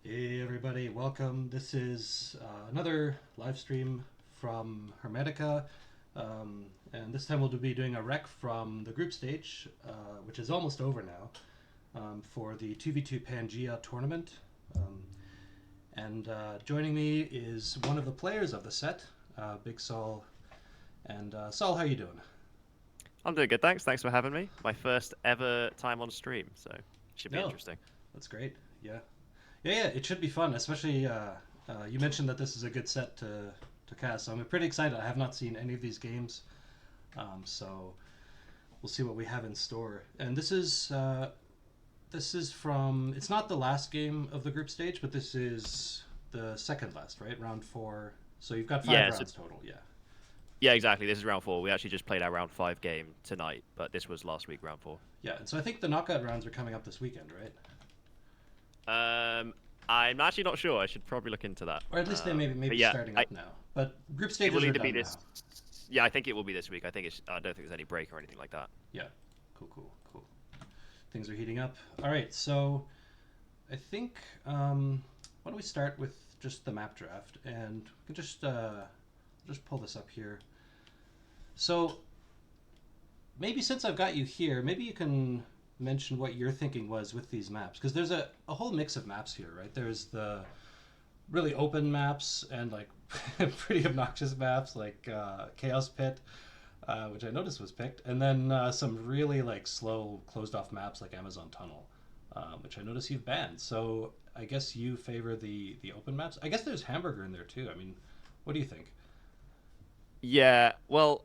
Hey everybody, welcome. This is another live stream from Hermetica, and this time we'll be doing a rec from the group stage, which is almost over now, for the 2v2 Pangea tournament. And joining me is one of the players of the set, Big Saul. And Saul, how you doing? I'm doing good, thanks. Thanks for having me. My first ever time on stream, so should be No, interesting. that's great. Yeah, yeah. It should be fun, especially you mentioned that this is a good set to cast. So I'm pretty excited. I have not seen any of these games, so we'll see what we have in store. And this is from. It's not the last game of the group stage, but this is the second last, right? Round four. So you've got five Yeah, so rounds total. Yeah. yeah, exactly. This is round 4. We actually just played our round 5 game tonight, but this was last week, round 4. Yeah, and so I think the knockout rounds are coming up this weekend, right? I'm actually not sure. I should probably look into that. Or at least they But maybe yeah, starting up now. But group it stages will are either be done now. this. Yeah, I think it will be this week. I don't think there's any break or anything like that. Yeah. Cool. Things are heating up. All right, so I think why don't we start with just the map draft, and we can just pull this up here. So maybe since I've got you here, maybe you can mention what your thinking was with these maps, because there's a whole mix of maps here, right? There's the really open maps and like pretty obnoxious maps like Chaos Pit, which I noticed was picked, and then some really like slow closed off maps like Amazon Tunnel, which I noticed you've banned. So I guess you favor the open maps. I guess there's Hamburger in there too. I mean, what do you think? Yeah, well,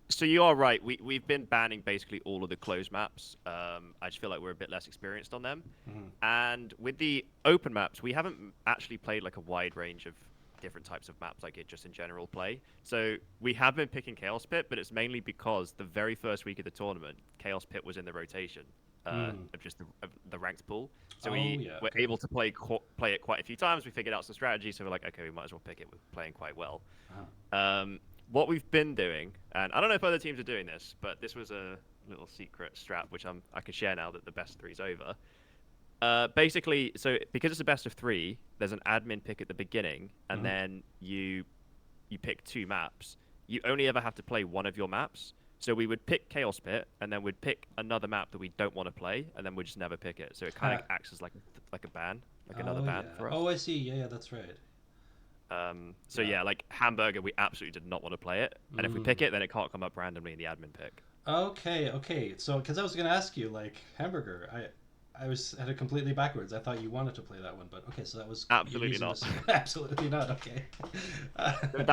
so you are right. We've been banning basically all of the closed maps. I just feel like we're a bit less experienced on them. Mm-hmm. And with the open maps, we haven't actually played like a wide range of different types of maps like it just in general play. So we have been picking Chaos Pit, but it's mainly because the very first week of the tournament, Chaos Pit was in the rotation Mm. of just the ranked pool. So Oh we yeah, were okay. able to play it quite a few times. We figured out some strategy, so we're like, okay, we might as well pick it. We're playing quite well. Uh-huh. What we've been doing, and I don't know if other teams are doing this, but this was a little secret strat which I can share now that the best of three's over. Basically, so because it's a best of 3, there's an admin pick at the beginning, and Mm-hmm. then you pick 2 maps. You only ever have to play one of your maps. So we would pick Chaos Pit, and then we'd pick another map that we don't want to play, and then we'd just never pick it. So it kind of acts as like a ban, like another Oh ban yeah. for us. Oh, I see. Yeah, that's right. So Yeah. yeah, like Hamburger, we absolutely did not want to play it, and if we Mm. pick it, then it can't come up randomly in the admin pick. Okay. So, because I was gonna ask you, like Hamburger, I was had it completely backwards. I thought you wanted to play that one, but okay, so that was you're Absolutely using not. this. Absolutely not. Okay.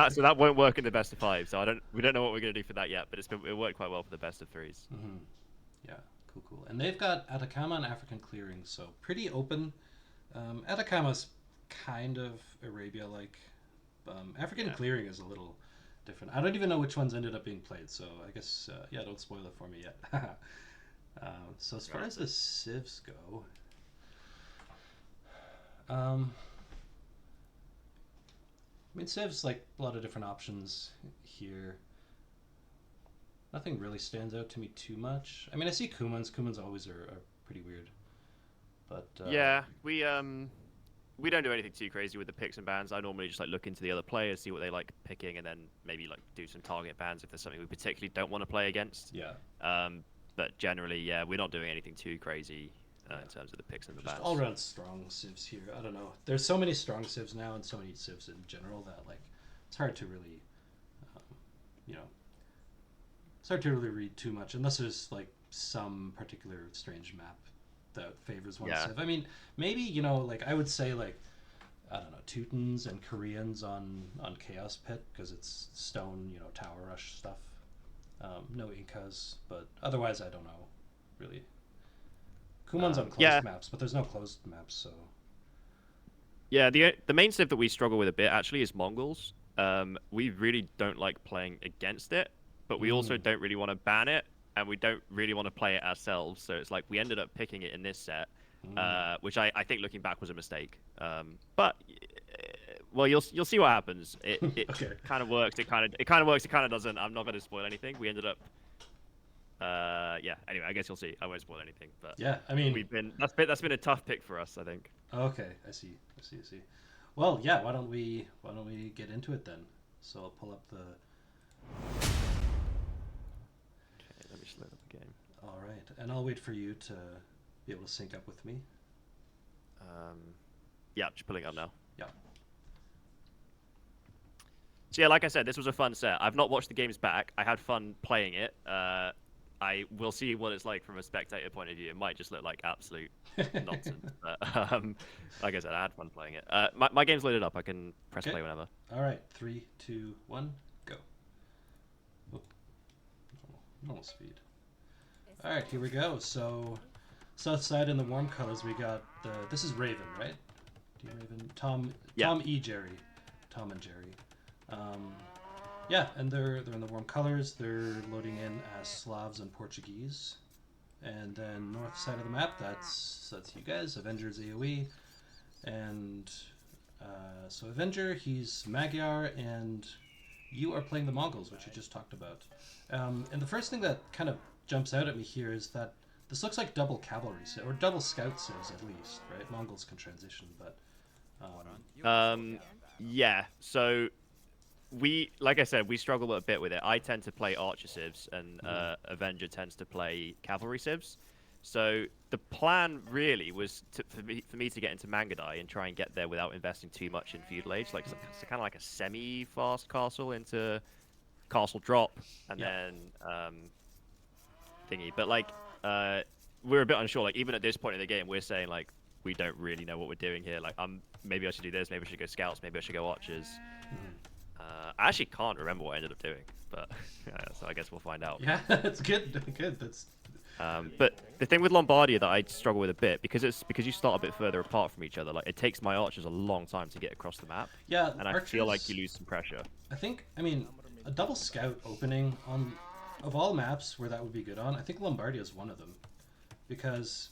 So that won't work in the best of 5. So we don't know what we're gonna do for that yet, but it worked quite well for the best of 3s. Hmm. Yeah. Cool. And they've got Atacama and African clearing, so pretty open. Atacama's kind of Arabia-like. African Yeah. clearing is a little different. I don't even know which ones ended up being played, so I guess yeah, don't spoil it for me yet. So as far Right. as the civs go, um, I mean civs like a lot of different options here. Nothing really stands out to me too much. I mean, I see Kumans. Kumans always are pretty weird, but Yeah, we don't do anything too crazy with the picks and bans. I normally just like look into the other players, see what they like picking, and then maybe like do some target bans if there's something we particularly don't want to play against. yeah, But generally, yeah, we're not doing anything too crazy yeah. in terms of the picks and the Just all bans. around strong civs here. I don't know. There's so many strong civs now, and so many civs in general that like it's hard to really, um, you know, it's hard to really read too much unless there's like some particular strange map that favors one Yeah, civ. I mean, maybe like I would say like I don't know Teutons and Koreans on Chaos Pit because it's stone, tower rush stuff. No Incas, but otherwise I don't know really. Kumon's on yeah, closed maps, but there's no closed maps, so. yeah. The main civ that we struggle with a bit actually is Mongols. We really don't like playing against it, but we also Mm, don't really want to ban it, and we don't really want to play it ourselves. So it's like we ended up picking it in this set, mm. which I think looking back was a mistake. But well, you'll see what happens. It Okay. kind of works. It kind of works. It kind of doesn't. I'm not going to spoil anything. We ended up Yeah. Anyway, I guess you'll see. I won't spoil anything, but Yeah, I mean, that's been a tough pick for us, I think. okay, I see, I see, I see. Well, yeah, why don't we get into it then? So I'll pull up the. Okay, let me just load up the game. All right, and I'll wait for you to be able to sync up with me. Yeah, just pulling up now. Yeah. So yeah, like I said, this was a fun set. I've not watched the games back. I had fun playing it. I will see what it's like from a spectator point of view. It might just look like absolute nonsense. But, like I said, I had fun playing it. My game's loaded up. I can press Okay. play whenever. All right, 3, 2, 1, go. Oh, normal speed. All right, here we go. So, south side in the warm colors, we got the. This is Raven, right? Do you Raven? Yeah. TomYJerry, Tom and Jerry. Yeah, and they're in the warm colors. They're loading in as Slavs and Portuguese. And then north side of the map, that's you guys. Avengers AOE, and so Avenger, he's Magyar, and you are playing the Mongols, which you just talked about. And the first thing that kind of jumps out at me here is that this looks like double cavalry or double scout saves at least, right? Mongols can transition, but Yeah. So like I said, we struggle a bit with it. I tend to play archer civs, and Avenger tends to play cavalry civs. So the plan really was for me to get into Mangadai and try and get there without investing too much in feudal age, like so kind of like a semi-fast castle into castle drop, and then thingy. But like we're a bit unsure. Like even at this point in the game, we're saying like we don't really know what we're doing here. Like maybe I should do this. Maybe I should go scouts. Maybe I should go archers. I actually can't remember what I ended up doing, but so I guess we'll find out. yeah, that's good. Good. That's. But the thing with Lombardia that I struggle with a bit because you start a bit further apart from each other. Like it takes my archers a long time to get across the map. Yeah, and I feel like you lose some pressure. I mean, a double scout opening on of all maps where that would be good on. I think Lombardia is one of them because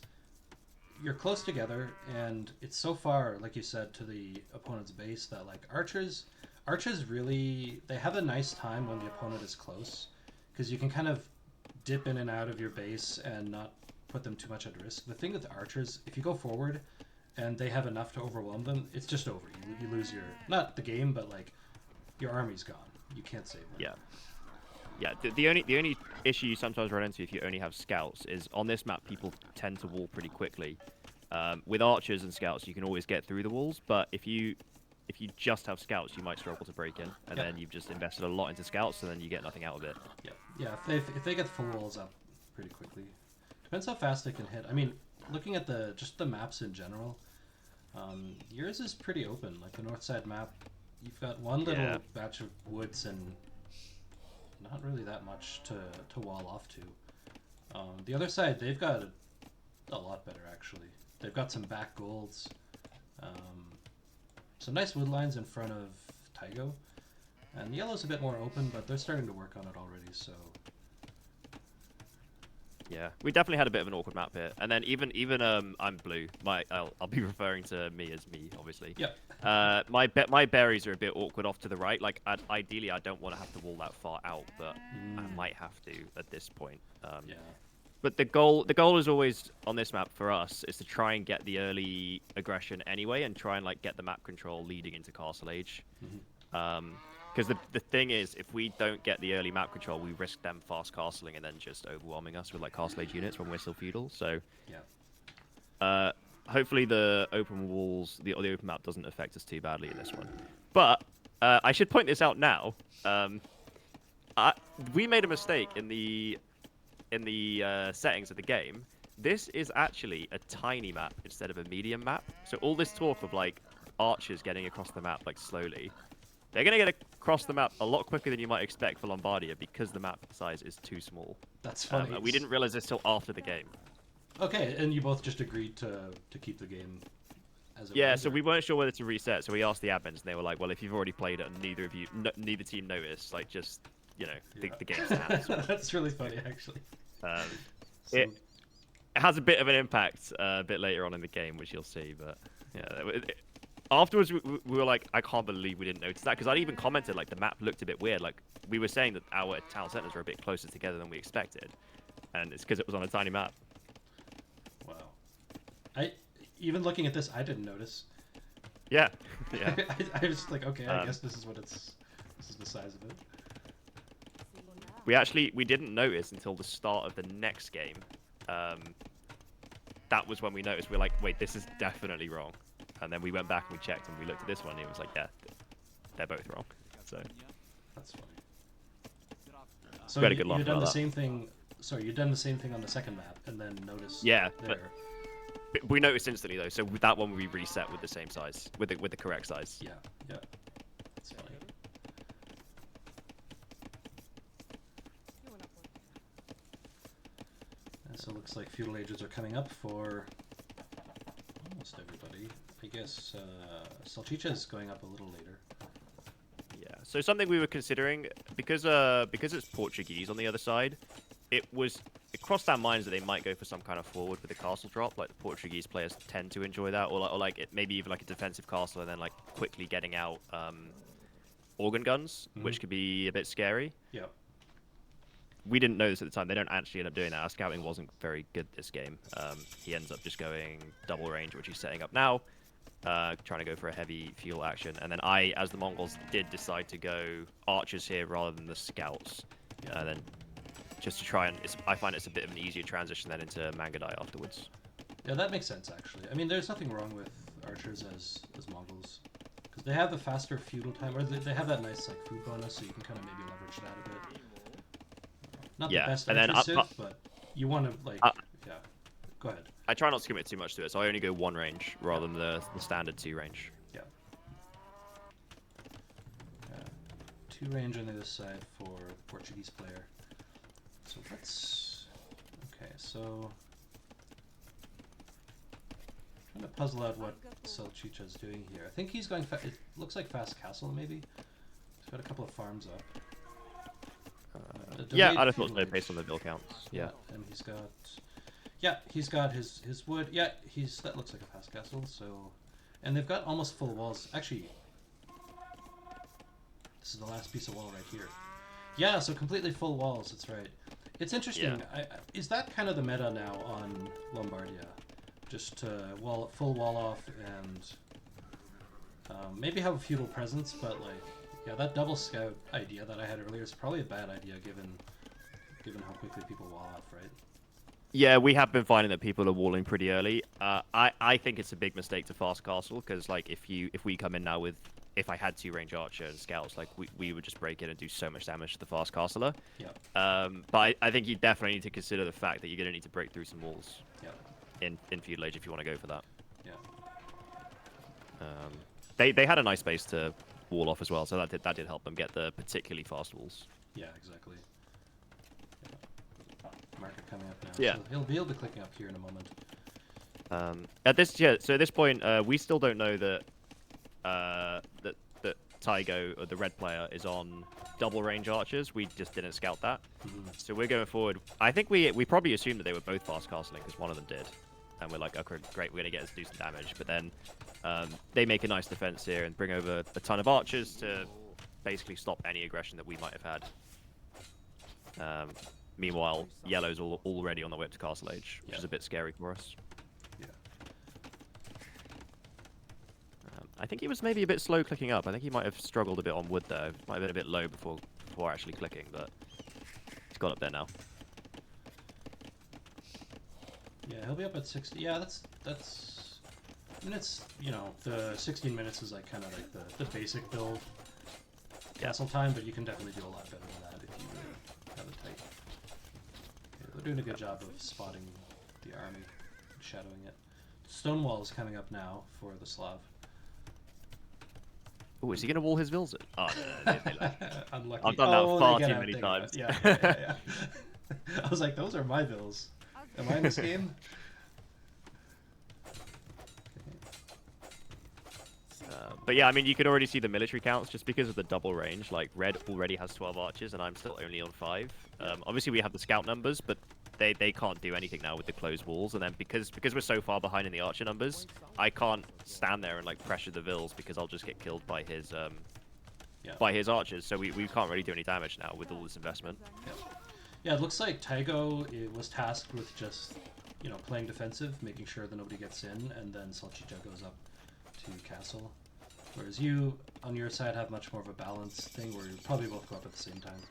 you're close together and it's so far, like you said, to the opponent's base that like archers really they have a nice time when the opponent is close because you can kind of dip in and out of your base and not put them too much at risk. The thing with the archers, if you go forward and they have enough to overwhelm them, it's just over. You lose your not the game, but like your army's gone. You can't save them. Yeah. The only issue you sometimes run into if you only have scouts is on this map people tend to wall pretty quickly. With archers and scouts, you can always get through the walls, but if you just have scouts, you might struggle to break in, and then you've just invested a lot into scouts, and then you get nothing out of it. Yeah. If they get full walls up pretty quickly, depends how fast they can hit. I mean, looking at just the maps in general, yours is pretty open. Like the north side map, you've got one little batch of woods and not really that much to wall off to. The other side, they've got a lot better actually. They've got some back golds. Some nice wood lines in front of Taigo. And the yellow's a bit more open, but they're starting to work on it already, so... Yeah, we definitely had a bit of an awkward map here. And then even I'm blue. I'll be referring to me as me, obviously. Yep. My berries are a bit awkward off to the right. Like, ideally, I don't want to have to wall that far out, but I might have to at this point. Yeah. But the goal is always on this map for us is to try and get the early aggression anyway, and try and like get the map control leading into Castle Age. Because the thing is, if we don't get the early map control, we risk them fast castling and then just overwhelming us with like Castle Age units when we're still feudal. So hopefully the open walls, the open map doesn't affect us too badly in this one. But I should point this out now. We made a mistake in the settings of the game. This is actually a tiny map instead of a medium map. So all this talk of like archers getting across the map like slowly, they're going to get across the map a lot quicker than you might expect for Lombardia because the map size is too small. That's funny. We didn't realize this till after the game. Okay, and you both just agreed to keep the game as it was? So we weren't sure whether to reset, so we asked the admins and they were like, well, if you've already played it and neither team noticed, like just, the game stands. That's really funny, actually. It has a bit of an impact a bit later on in the game, which you'll see. But afterwards, we were like, I can't believe we didn't notice that because I'd even commented like the map looked a bit weird. Like we were saying that our town centers were a bit closer together than we expected, and it's because it was on a tiny map. Wow. Even looking at this, I didn't notice. Yeah, yeah. I was like, okay, I guess this is what it's. This is the size of it. We didn't notice until the start of the next game. That was when we noticed. We're like, wait, this is definitely wrong. And then we went back and we checked and we looked at this one and it was like, yeah, they're both wrong. So that's funny. So we had a good laugh you've done about the that. same thing. Sorry, you've done the same thing on the second map and then noticed. Yeah, there. but we noticed instantly though. So with that one we reset with the same size, with the correct size. Yeah, yeah. That's funny. And so it looks like feudal ages are coming up for almost everybody. I guess Salchicha is going up a little later. Yeah. So something we were considering because it's Portuguese on the other side, it crossed our minds that they might go for some kind of forward with a castle drop. Like the Portuguese players tend to enjoy that, or like maybe even like a defensive castle and then like quickly getting out organ guns, which could be a bit scary. Yeah. We didn't know this at the time. They don't actually end up doing that. Our scouting wasn't very good this game. He ends up just going double range, which he's setting up now, trying to go for a heavy fuel action. And then I, as the Mongols, did decide to go archers here rather than the scouts. Then just to try and I find it's a bit of an easier transition then into Mangadai afterwards. Yeah, that makes sense actually. I mean, there's nothing wrong with archers as Mongols, because they have the faster feudal time, or they have that nice like food bonus, so you can kind of maybe leverage that a bit. Not the best archer civ, but you want to like yeah. Go ahead. I try not to commit too much to it, so I only go one range rather than the standard 2 range. Yeah. 2 range on the other side for the Portuguese player. So let's. Okay, so. Trying to puzzle out what Salchicha is doing here. I think he's going. It looks like fast castle maybe. He's got a couple of farms up. Yeah, I'd have thought so based on the bill counts. Yeah. And he's got. Yeah, he's got his wood. Yeah, that looks like a fast castle. So, and they've got almost full walls. Actually, this is the last piece of wall right here. Yeah, so completely full walls. That's right. It's interesting. Yeah. Is that kind of the meta now on Lombardia? Just full wall off and maybe have a feudal presence, but like, yeah, that double scout idea that I had earlier is probably a bad idea given how quickly people wall off, right? Yeah, we have been finding that people are walling pretty early. I think it's a big mistake to fast castle because like if we come in now with if I had 2 range archer and scouts, like we would just break in and do so much damage to the fast castler. Yeah. But I think you definitely need to consider the fact that you're going to need to break through some walls. Yeah. In feudal age if you want to go for that. Yeah. They had a nice base to wall off as well, so that did help them get the particularly fast walls. Yeah, exactly. Yeah. Marker coming up now. Yeah. So he'll be clicking up here in a moment. So at this point, we still don't know that that Tygo, or the red player, is on double range archers. We just didn't scout that. So we're going forward. I think we probably assumed that they were both fast castling because one of them did. And we're like, okay, great, we're going to get us to do some damage. But then they make a nice defense here and bring over a ton of archers to basically stop any aggression that we might have had. Meanwhile, yellow's already on the way up to Castle Age, which is a bit scary for us. Yeah. I think he was maybe a bit slow clicking up. I think he might have struggled a bit on wood there. Might have been a bit low before actually clicking, but he's got up there now. Yeah, he'll be up at 60. Yeah, that's. I mean, it's the 16 minutes is like kind of like the basic build castle time, but you can definitely do a lot better than that if you have it tight. Okay, they're doing a good job of spotting the army, shadowing it. Stonewall is coming up now for the Slav. Oh, is he going to wall his vills? Oh, no. Unlucky. I've done that far too many times. Yeah. I was like, those are my vills. Am I in this game? But yeah, I mean, you can already see the military counts just because of the double range. Like, red already has 12 archers, and I'm still only on 5. Obviously, we have the scout numbers, but they can't do anything now with the closed walls. And then because we're so far behind in the archer numbers, I can't stand there and like pressure the vills because I'll just get killed by his archers. So we can't really do any damage now with all this investment. Yeah, it looks like Taigo was tasked with just, playing defensive, making sure that nobody gets in, and then Salchicha goes up to castle. Whereas you, on your side, have much more of a balance thing where you probably both go up at the same time.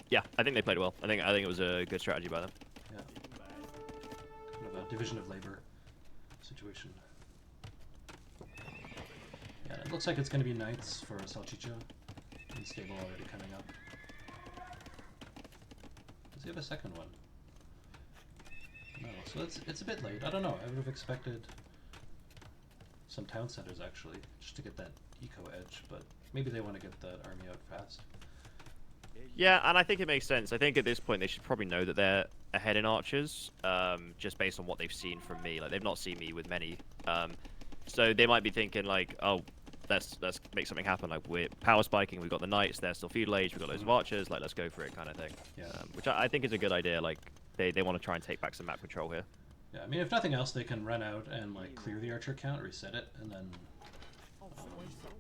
Yeah, I think they played well. I think it was a good strategy by them. Yeah. Kind of a division of labor situation. Yeah, it looks like it's going to be knights for Salchicha. And stable already coming up. Does he have a second one? No, so it's a bit late. I don't know. I would have expected some town centers actually, just to get that eco edge, but maybe they want to get that army out fast. Yeah, and I think it makes sense. I think at this point they should probably know that they're ahead in archers, just based on what they've seen from me. Like, they've not seen me with many, so they might be thinking like, oh, let's make something happen. Like, we're power spiking, we've got the knights, they're still feudal age, we've got loads of archers. Like, let's go for it, kind of thing. Yeah. Which I think is a good idea. Like, they want to try and take back some map control here. Yeah, I mean, if nothing else, they can run out and like clear the archer count, reset it, and then.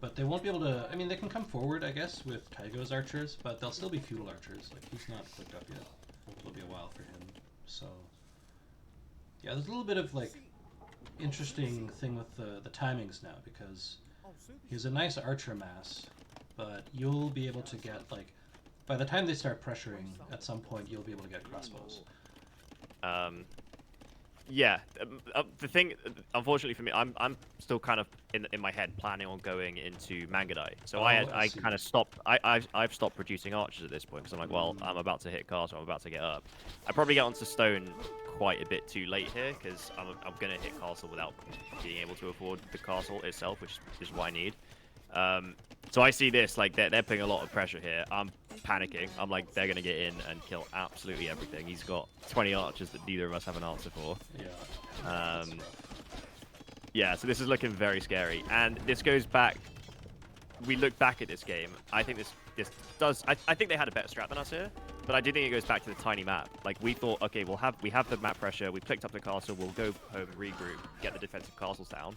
But they won't be able to. I mean, they can come forward, I guess, with Taigo's archers, but they'll still be feudal archers. Like, he's not clicked up yet. It'll be a while for him. So. Yeah, there's a little bit of like interesting thing with the timings now, because he's a nice archer mass, but you'll be able to get like, by the time they start pressuring, at some point you'll be able to get crossbows. Yeah, the thing, unfortunately for me, I'm still kind of in my head planning on going into Mangadai. So I kind of stopped. I've stopped producing archers at this point because I'm like, well, I'm about to hit castle. I'm about to get up. I probably get onto stone quite a bit too late here because I'm gonna hit castle without being able to afford the castle itself, which is what I need. So I see this, like, they're putting a lot of pressure here. I'm panicking. I'm like, they're going to get in and kill absolutely everything. He's got 20 archers that neither of us have an answer for. Yeah. Yeah, so this is looking very scary. And this goes back... We look back at this game. I think this does... I think they had a better strat than us here. But I do think it goes back to the tiny map. Like, we thought, okay, we have the map pressure. We've clicked up the castle. We'll go home, regroup, get the defensive castles down.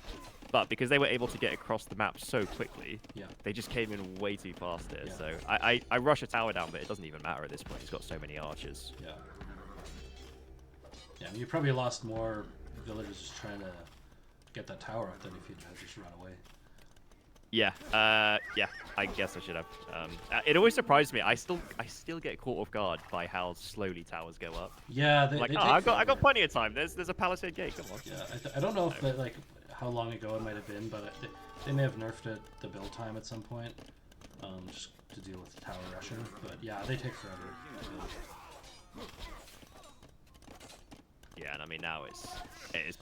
But because they were able to get across the map so quickly, they just came in way too fast here. So I rush a tower down, but it doesn't even matter at this point. He's got so many archers. Yeah. Yeah, I mean, you probably lost more villagers just trying to get that tower up than if you'd have just run away. Yeah, yeah, I guess I should have. It always surprised me. I still get caught off guard by how slowly towers go up. Yeah, like, I got plenty of time. There's a palisade gate. Come on. Yeah, I don't know if that, like, how long ago it might have been, but they may have nerfed it, the build time at some point, just to deal with tower rushing. But yeah, they take forever to build. Yeah, and I mean now it's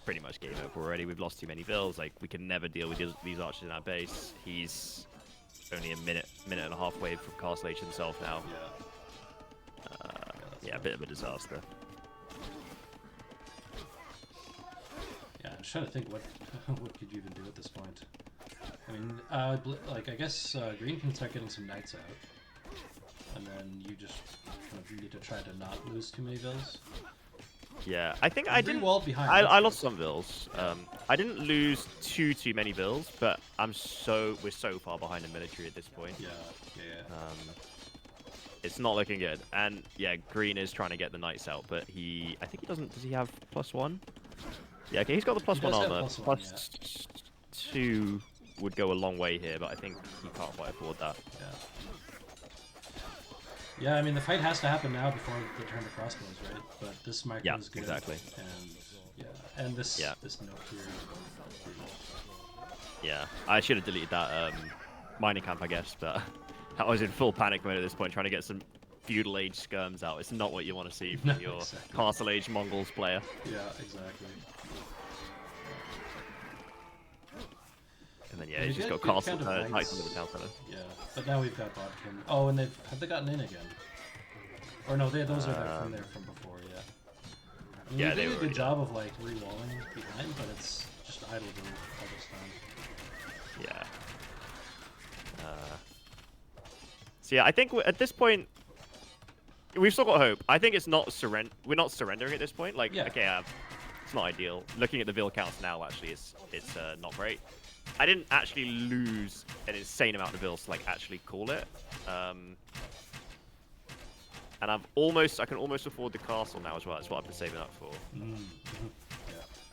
pretty much game over already. We've lost too many vills. Like, we can never deal with these archers in our base. He's only a minute and a half away from Castle H himself now. Yeah, a bit of a disaster. Yeah, I'm just trying to think what could you even do at this point. I mean, like, I guess green can start getting some knights out, and then you just kind of need to try to not lose too many vills. Yeah, I think I didn't. Behind, I lost some vills. I didn't lose too many vills, but we're so far behind the military at this point. Yeah. It's not looking good. And yeah, green is trying to get the knights out, but I think he doesn't. Does he have +1? Yeah, okay, he's got the +1 armor. +2 would go a long way here, but I think he can't quite afford that. Yeah. Yeah, I mean, the fight has to happen now before the turn to crossbows, right? But this micro is good. Exactly. And this note here. Yeah, I should have deleted that mining camp, I guess, but I was in full panic mode at this point, trying to get some feudal age skirms out. It's not what you want to see from your Castle Age Mongols player. Yeah, exactly. And then yeah, he's just got castle knights under the town center. Yeah, but now we've got Bodkin. Oh, and have they gotten in again? Or no, those are from before. Yeah. I mean, yeah, they did a good job of like re-walling behind, but it's just idle all this time. Yeah. So yeah, I think at this point we've still got hope. I think it's not we're not surrendering at this point. Like, okay, it's not ideal. Looking at the Vill counts now, actually, it's not great. I didn't actually lose an insane amount of Vills to like actually call it. and I can almost afford the castle now as well. That's what I've been saving up for.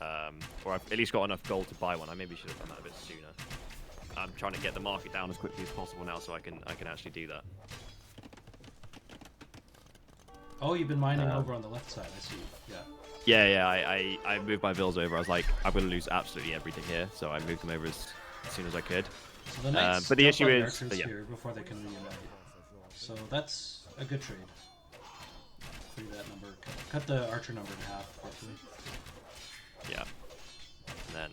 Yeah. Or I've at least got enough gold to buy one. I maybe should have done that a bit sooner. I'm trying to get the market down as quickly as possible now, so I can actually do that. Oh, you've been mining over on the left side. I see. Yeah. Yeah. I moved my vills over. I was like, I'm gonna lose absolutely everything here, so I moved them over as soon as I could. So the knights but the issue on is, archers here before they can reunite. So that's a good trade. Free that number. Cut the archer number in half. Roughly. Yeah. And then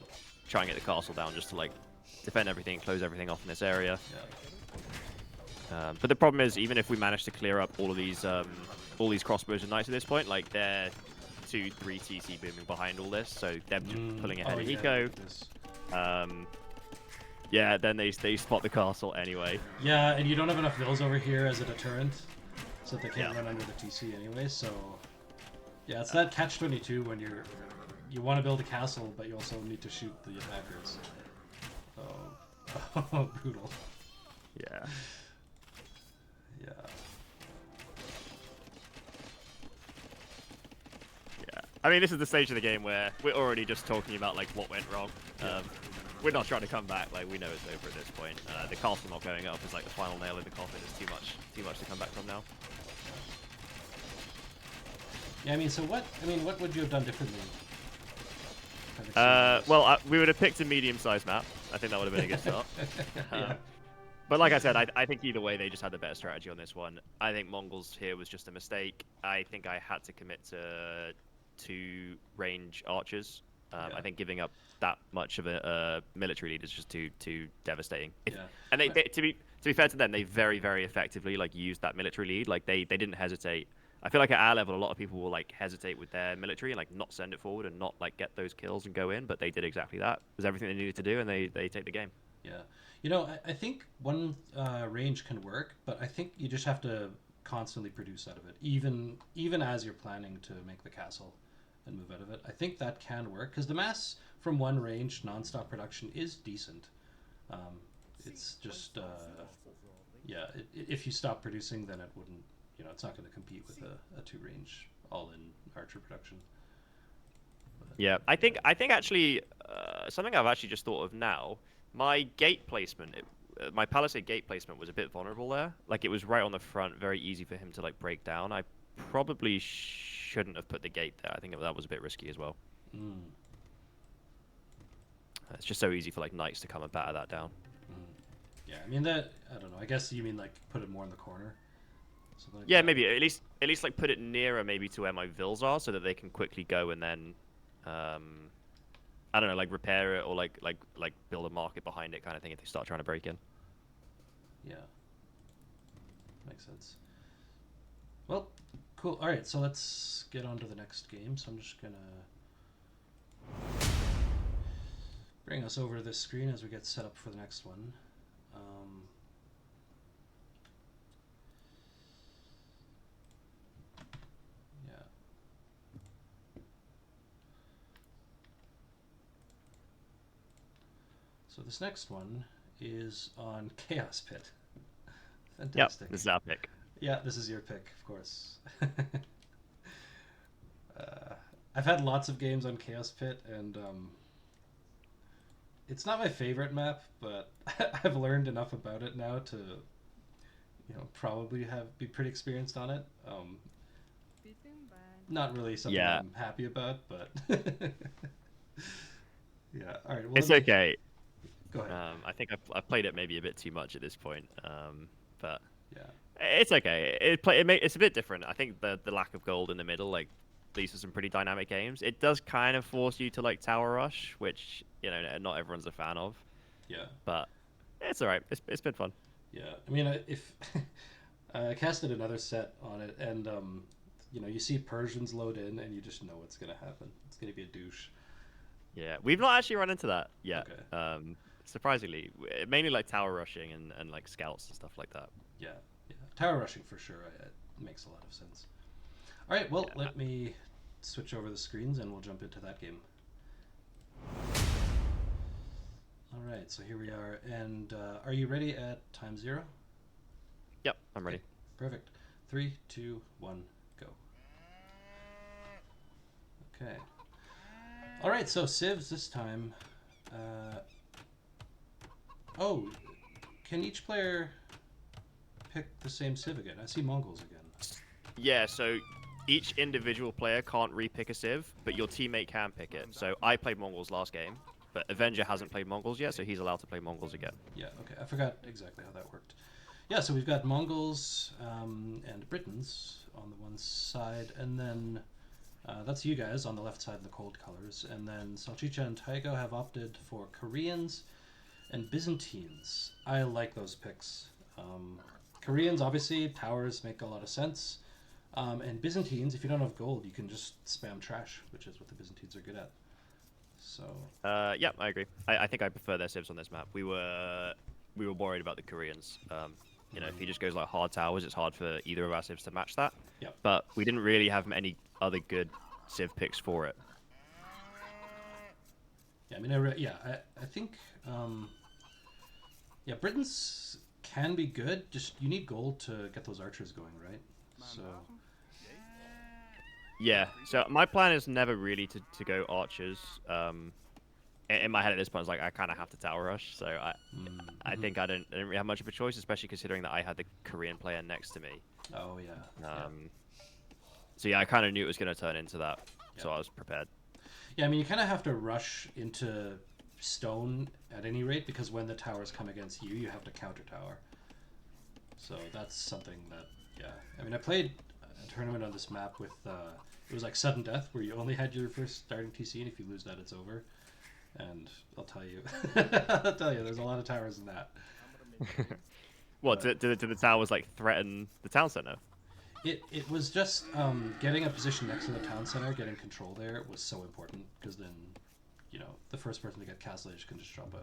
try and get the castle down just to like defend everything, close everything off in this area. Yeah. But the problem is, even if we manage to clear up all these crossbows and knights at this point, like they're 2-3 TC booming behind all this, so them just pulling ahead of Eco. Yeah, then they spot the castle anyway. Yeah, and you don't have enough vills over here as a deterrent, so they can't run under the TC anyway. So yeah, it's that catch-22 when you want to build a castle, but you also need to shoot the attackers. Oh, brutal. Yeah. Yeah. Yeah. I mean, this is the stage of the game where we're already just talking about like what went wrong. We're not trying to come back. Like we know it's over at this point. The castle not going up is like the final nail in the coffin. It's too much to come back from now. Yeah, I mean, so what would you have done differently? Well, we would have picked a medium-sized map. I think that would have been a good start. Yeah. But like I said, I think either way they just had the better strategy on this one. I think Mongols here was just a mistake. I think I had to commit to 2 range archers. I think giving up that much of a military lead is just too devastating. And they, to be fair to them, they very, very effectively like used that military lead. Like they didn't hesitate. I feel like at our level, a lot of people will like hesitate with their military and like not send it forward and not like get those kills and go in. But they did exactly that. It was everything they needed to do, and they take the game. Yeah. You know, I think one range can work, but I think you just have to constantly produce out of it, even as you're planning to make the castle and move out of it. I think that can work because the mass from one range nonstop production is decent. It's just if you stop producing, then it wouldn't. It's not going to compete with a 2-range all-in archer production. But, yeah, I think actually something I've actually just thought of now. My gate placement, my palisade gate placement was a bit vulnerable there. Like it was right on the front, very easy for him to like break down. I probably shouldn't have put the gate there. I think that was a bit risky as well. It's just so easy for like knights to come and batter that down. Yeah, I mean that. I don't know. I guess you mean like put it more in the corner. Like yeah, that. Maybe at least like put it nearer maybe to where my vills are, so that they can quickly go and then, I don't know, like repair it or like build a market behind it kind of thing if they start trying to break in. Yeah, makes sense. Well, cool. All right, so let's get on to the next game. So I'm just gonna bring us over to this screen as we get set up for the next one. So this next one is on Chaos Pit. Fantastic. Yep, this is our pick. Yeah, this is your pick, of course. I've had lots of games on Chaos Pit, and it's not my favorite map, but I've learned enough about it now to, probably be pretty experienced on it. Not really something I'm happy about, but yeah. All right. Well, it's okay. Go ahead. I think I've played it maybe a bit too much at this point, but yeah, it's okay. It's a bit different. I think the lack of gold in the middle like leads to some pretty dynamic games. It does kind of force you to like tower rush, which not everyone's a fan of. Yeah, but it's all right. It's been fun. Yeah, I mean, if I casted another set on it, and you see Persians load in, and you just know what's gonna happen. It's gonna be a douche. Yeah, we've not actually run into that yet. Okay. Surprisingly, mainly like tower rushing and like scouts and stuff like that. Yeah. Tower rushing for sure. It makes a lot of sense. All right, well, let me switch over the screens and we'll jump into that game. All right, so here we are. And are you ready at time 0? Yep, I'm ready. Perfect. 3, 2, 1, go. Okay. All right, so civs this time. Oh, can each player pick the same civ again? I see Mongols again. Yeah, so each individual player can't re-pick a civ, but your teammate can pick it. So I played Mongols last game, but Avenger hasn't played Mongols yet, so he's allowed to play Mongols again. Yeah, okay. I forgot exactly how that worked. Yeah, so we've got Mongols and Britons on the one side, and then that's you guys on the left side in the cold colors, and then Salchicha and Taigo have opted for Koreans and Byzantines. I like those picks. Koreans, obviously, towers make a lot of sense. And Byzantines, if you don't have gold, you can just spam trash, which is what the Byzantines are good at. So. Yeah, I agree. I think I prefer their civs on this map. We were worried about the Koreans. You know, if he just goes like hard towers, it's hard for either of our civs to match that. Yep. But we didn't really have any other good civ picks for it. Yeah, I mean, I think, yeah, Britons can be good. Just you need gold to get those archers going, right? So. Yeah. So my plan is never really to go archers. In my head at this point, it's like I kind of have to tower rush. So I think I didn't really have much of a choice, especially considering that I had the Korean player next to me. Oh yeah. So yeah, I kind of knew it was going to turn into that. Yeah. So I was prepared. Yeah, I mean, you kind of have to rush into stone at any rate, because when the towers come against you, you have to counter tower. So that's something that, yeah. I mean, I played a tournament on this map with, it was like sudden death, where you only had your first starting TC, and if you lose that, it's over. And I'll tell you, there's a lot of towers in that. What, do the towers like threaten the town center? It was just getting a position next to the town center, getting control there was so important, because then, you know, the first person to get castle age can just drop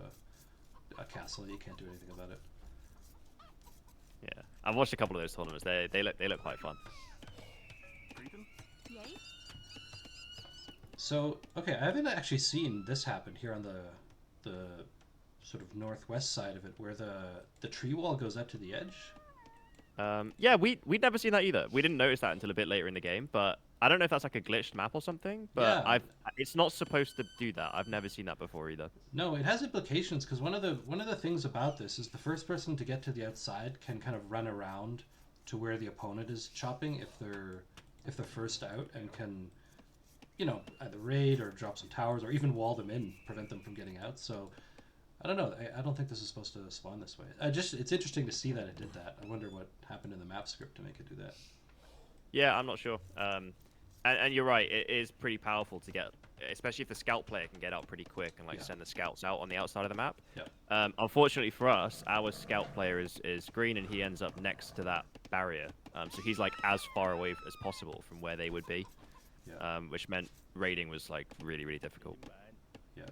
a castle. You can't do anything about it. Yeah, I've watched a couple of those tournaments. They look quite fun. So okay, I haven't actually seen this happen here on the sort of northwest side of it, where the tree wall goes up to the edge. Yeah, we'd never seen that either. We didn't notice that until a bit later in the game, but I don't know if that's like a glitched map or something. But Yeah. it's not supposed to do that. I've never seen that before either. No, it has implications, because one of the things about this is the first person to get to the outside can kind of run around to where the opponent is chopping if they're first out, and can, you know, either raid or drop some towers or even wall them in, prevent them from getting out. So I don't know. I don't think this is supposed to spawn this way. It's interesting to see that it did that. I wonder what happened in the map script to make it do that. Yeah, I'm not sure. And you're right. It is pretty powerful to get, especially if the scout player can get out pretty quick and like send the scouts out on the outside of the map. Yeah. Unfortunately for us, our scout player is green, and he ends up next to that barrier. So he's like as far away as possible from where they would be. Yeah. Which meant raiding was like really, really difficult. Yeah.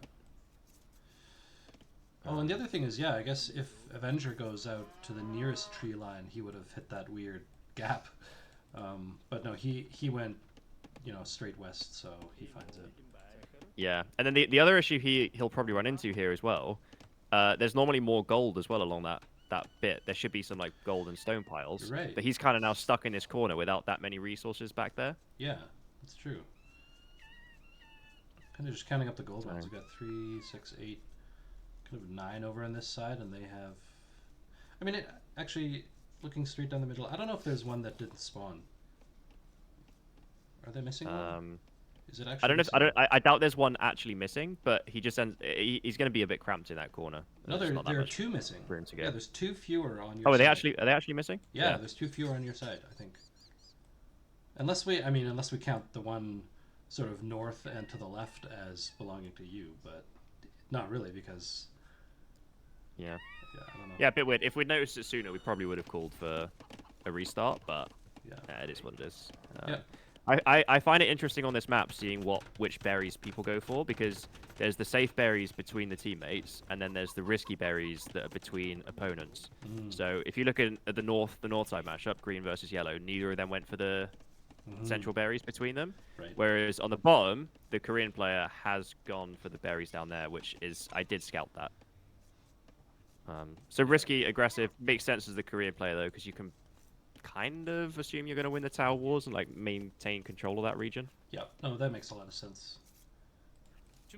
Oh, and the other thing is, yeah, I guess if Avenger goes out to the nearest tree line, he would have hit that weird gap. But no, he went, you know, straight west, so he finds it. Yeah, and then the other issue he'll probably run into here as well. There's normally more gold as well along that bit. There should be some like gold and stone piles. You're right. But he's kind of now stuck in this corner without that many resources back there. Yeah, that's true. Kind of just counting up the gold ones. We've got 3, 6, 8, kind of 9 over on this side, and they have. I mean, actually, looking straight down the middle, I don't know if there's one that didn't spawn. Are they missing one? Is it actually? I doubt there's one actually missing, but he just ends. He's going to be a bit cramped in that corner. No, there are 2 missing. Yeah, there's 2 fewer on your. Oh, side. Are they actually missing? Yeah, there's 2 fewer on your side, I think. Unless we count the one sort of north and to the left as belonging to you, but not really, because. Yeah. Yeah, I don't know. Yeah, a bit weird. If we'd noticed it sooner, we probably would have called for a restart, but yeah, it is what it is. Yeah. I find it interesting on this map seeing which berries people go for, because there's the safe berries between the teammates, and then there's the risky berries that are between opponents. So if you look at the north side matchup, green versus yellow, neither of them went for the central berries between them. Right. Whereas on the bottom, the Korean player has gone for the berries down there, which is I did scout that. So risky, aggressive, makes sense as the Korean player though, because you can kind of assume you're going to win the tower wars and like maintain control of that region. Yeah, no, that makes a lot of sense.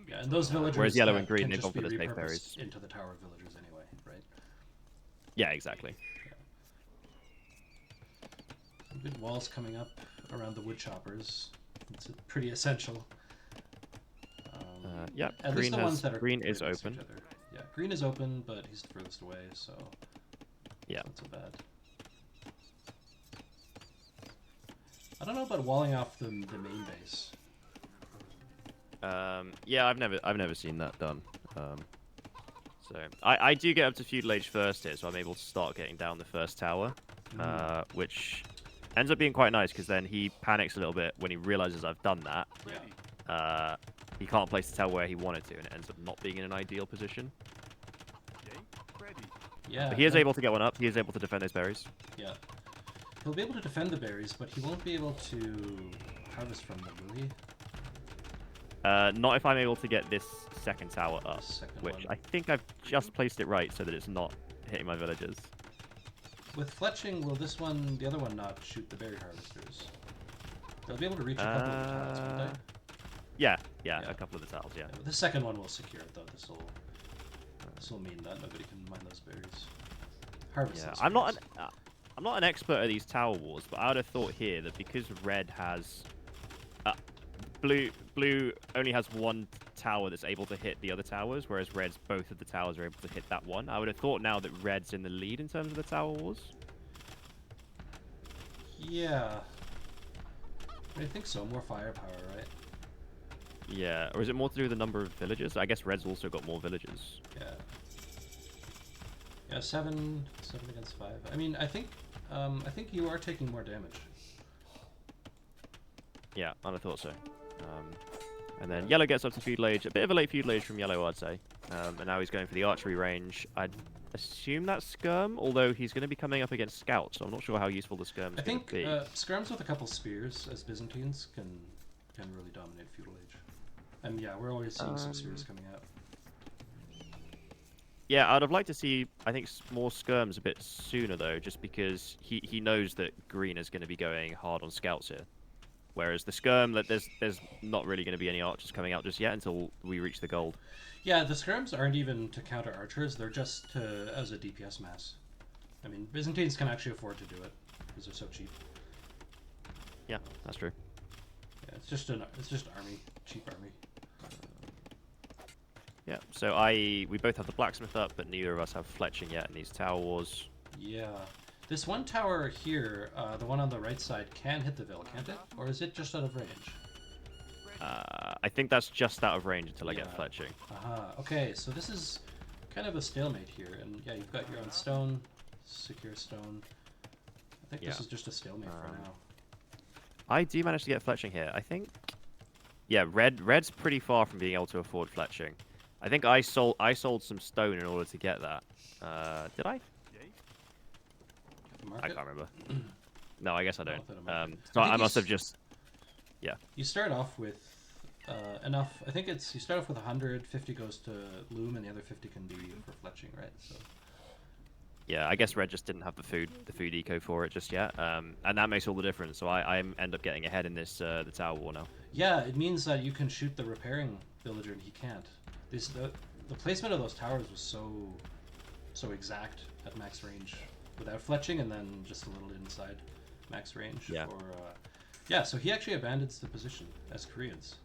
Yeah, and those villagers Whereas yellow and green, can they've just gone be for the safe repurposed berries. into the tower villagers anyway, right? Yeah, exactly. Yeah. Some good walls coming up around the wood choppers. It's pretty essential. Yeah, at green least the ones that are green is right next to open. each other. Yeah, green is open, but he's furthest away, so Yeah, it's not so bad. I don't know about walling off the main base. yeah, I've never seen that done. So I do get up to feudal age first here, so I'm able to start getting down the first tower, which ends up being quite nice because then he panics a little bit when he realizes I've done that. Yeah. He can't place the tower where he wanted to, and it ends up not being in an ideal position. Yeah. But he is able to get one up. He is able to defend those berries. Yeah. He'll be able to defend the berries, but he won't be able to harvest from them, will he? Not if I'm able to get this second tower up, which one. I think I've just placed it right so that it's not hitting my villagers. With fletching, will this one, the other one, not shoot the berry harvesters? They'll be able to reach a couple of the tiles, won't they? Yeah, a couple of the tiles, yeah. The second one will secure it, though. This will mean that nobody can mine those berries. Harvest those berries. I'm not an expert at these tower wars, but I would have thought here that because red has... Blue only has one tower that's able to hit the other towers, whereas red's both of the towers are able to hit that one. I would have thought now that red's in the lead in terms of the tower wars. Yeah. I think so. More firepower, right? Yeah, or is it more to do with the number of villagers? I guess red's also got more villagers. Yeah. Yeah, 7 against 5. I mean, I think you are taking more damage. Yeah, I'd have thought so. And then yellow gets up to feudal age. A bit of a late feudal age from yellow, I'd say. And now he's going for the archery range. I'd assume that's skirm, although he's going to be coming up against scouts, so I'm not sure how useful the skirm's going to be. I think skirms with a couple spears as Byzantines can really dominate feudal age. And yeah, we're always seeing some spears coming out. Yeah, I'd have liked to see, I think, more skirms a bit sooner, though, just because he knows that green is going to be going hard on scouts here. Whereas the skirm, there's not really going to be any archers coming out just yet until we reach the gold. Yeah, the skirms aren't even to counter archers, they're just as a DPS mass. I mean, Byzantines can actually afford to do it, because they're so cheap. Yeah, that's true. Yeah, it's just army, cheap army. Yeah, so we both have the blacksmith up, but neither of us have fletching yet in these tower wars. Yeah. This one tower here, the one on the right side, can hit the Ville, can't it? Or is it just out of range? I think that's just out of range until I get fletching. Okay, so this is kind of a stalemate here. And yeah, you've got your own stone, secure stone. I think this is just a stalemate for now. I do manage to get fletching here. I think... Yeah, red's pretty far from being able to afford fletching. I think I sold some stone in order to get that. Did I? I can't remember. No, I guess I don't. So I must have just... Yeah. You start off with enough. I think you start off with 100, 50 goes to loom, and the other 50 can be for fletching, right? So. Yeah, I guess red just didn't have the food eco for it just yet, and that makes all the difference. So I end up getting ahead in this the tower war now. Yeah, it means that you can shoot the repairing villager and he can't. The placement of those towers was so exact at max range without fletching, and then just a little inside max range. Yeah. So he actually abandons the position as Koreans.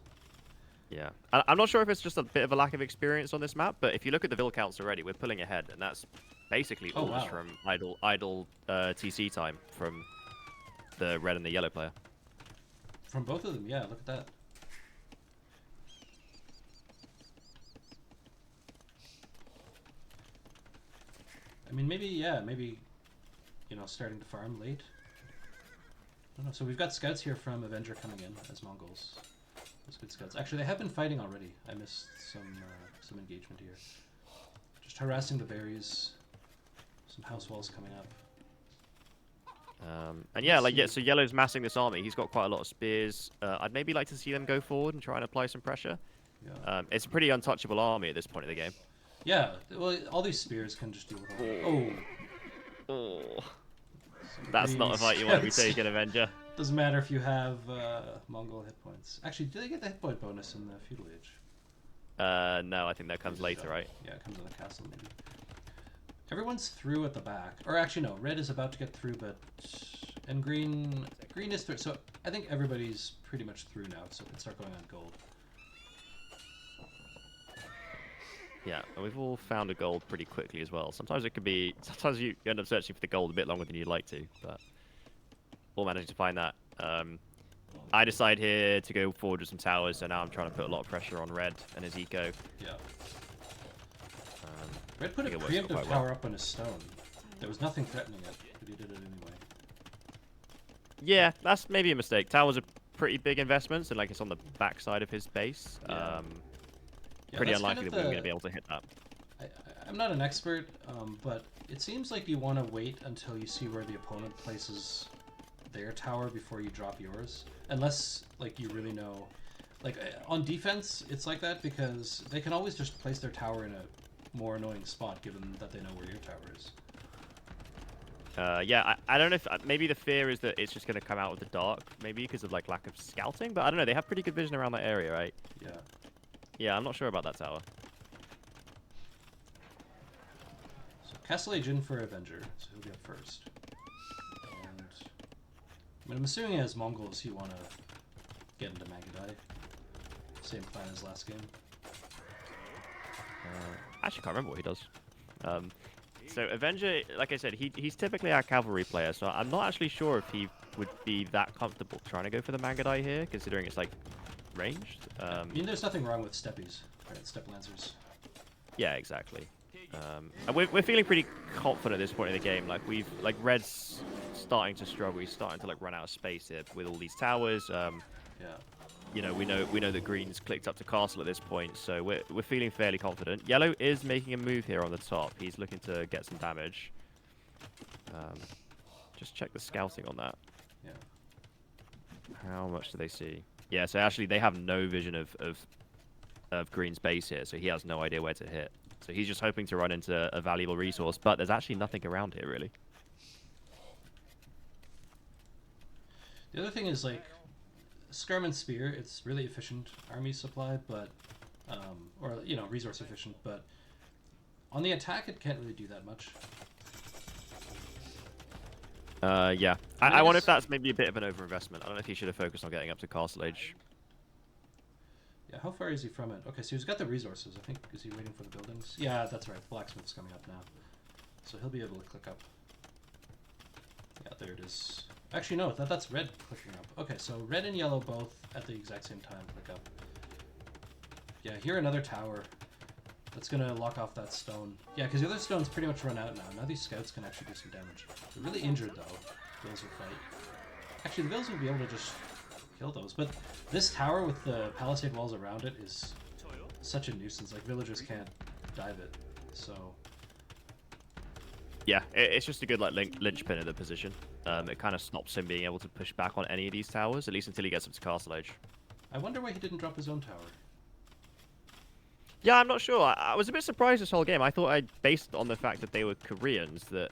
Yeah, I'm not sure if it's just a bit of a lack of experience on this map, but if you look at the Ville counts already, we're pulling ahead, and that's basically all from idle TC time from the red and the yellow player. From both of them, yeah. Look at that. I mean, maybe, starting to farm late. I don't know. So we've got scouts here from Avenger coming in as Mongols. Those good scouts. Actually, they have been fighting already. I missed some engagement here. Just harassing the berries. Some house walls coming up. And yeah, so yellow's massing this army. He's got quite a lot of spears. I'd maybe like to see them go forward and try and apply some pressure. Yeah. It's a pretty untouchable army at this point of the game. Yeah, well, all these spears can just deal with all. Oh. That's not a fight you want to be taking, Avenger. Doesn't matter if you have Mongol hit points. Actually, do they get the hit point bonus in the feudal age? No, I think that comes later, right? Yeah, it comes in the castle maybe. Everyone's through at the back. Or actually, no, red is about to get through, but... And green is through. So I think everybody's pretty much through now, so we can start going on gold. Yeah, and we've all found a gold pretty quickly as well. Sometimes it could be... Sometimes you end up searching for the gold a bit longer than you'd like to, but... We'll manage to find that. I decide here to go forward with some towers, so now I'm trying to put a lot of pressure on red and his eco. Yeah. Red put a preemptive tower up on his stone. There was nothing threatening it, but he did it anyway. Yeah, that's maybe a mistake. Towers are pretty big investments, and like it's on the back side of his base. Yeah. Pretty unlikely that we're going to be able to hit that. I'm not an expert, but it seems like you want to wait until you see where the opponent places their tower before you drop yours. Unless, like, you really know... Like, on defense, it's like that because they can always just place their tower in a more annoying spot given that they know where your tower is. Yeah, I don't know if... Maybe the fear is that it's just going to come out of the dark, maybe because of, like, lack of scouting, but I don't know. They have pretty good vision around that area, right? Yeah. Yeah, I'm not sure about that tower. So, Castle Age in for Avenger, so he'll be up first. And... I mean, I'm assuming as Mongols you want to get into Magadai. Same plan as last game. I actually can't remember what he does. So Avenger, like I said, he's typically our cavalry player, so I'm not actually sure if he would be that comfortable trying to go for the Magadai here, considering it's like ranged. I mean, there's nothing wrong with steppies, right? Step lancers. Yeah, exactly. And we're feeling pretty confident at this point in the game. Like Red's starting to struggle. He's starting to like run out of space here with all these towers. Yeah. You know, we know that Green's clicked up to castle at this point, so we're feeling fairly confident. Yellow is making a move here on the top. He's looking to get some damage. Just check the scouting on that. Yeah. How much do they see? Yeah, so actually they have no vision of Green's base here, so he has no idea where to hit. So he's just hoping to run into a valuable resource, but there's actually nothing around here, really. The other thing is, like, Skirm and Spear, it's really efficient army supply, but, or, you know, resource efficient, but on the attack it can't really do that much. Yeah. I wonder if that's maybe a bit of an overinvestment. I don't know if he should have focused on getting up to Castle Age. Yeah, how far is he from it? Okay, so he's got the resources, I think. Is he waiting for the buildings? Yeah, that's right. The blacksmith's coming up now. So he'll be able to click up. Yeah, there it is. Actually, no, that's red clicking up. Okay, so red and yellow both at the exact same time click up. Yeah, here another tower. That's going to lock off that stone. Yeah, because the other stone's pretty much run out now. Now these scouts can actually do some damage. They're really injured, though. Vills will fight. Actually, the Vills will be able to just kill those. But this tower with the palisade walls around it is such a nuisance. Like, villagers can't dive it. So... Yeah, it's just a good like linchpin in the position. It kind of stops him being able to push back on any of these towers, at least until he gets up to Castle Age. I wonder why he didn't drop his own tower. Yeah, I'm not sure. I was a bit surprised this whole game. I thought based on the fact that they were Koreans, that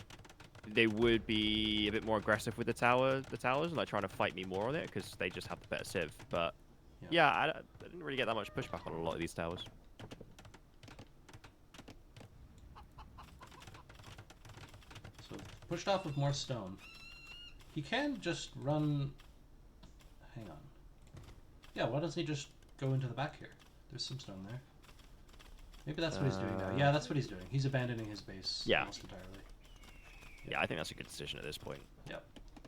they would be a bit more aggressive with the towers, and like trying to fight me more on it because they just have the better civ. But yeah, I didn't really get that much pushback on a lot of these towers. So pushed off with more stone. He can just run... Hang on. Yeah, why doesn't he just go into the back here? There's some stone there. Maybe that's what he's doing now. Yeah, that's what he's doing. He's abandoning his base almost entirely. Yeah, I think that's a good decision at this point. Yep,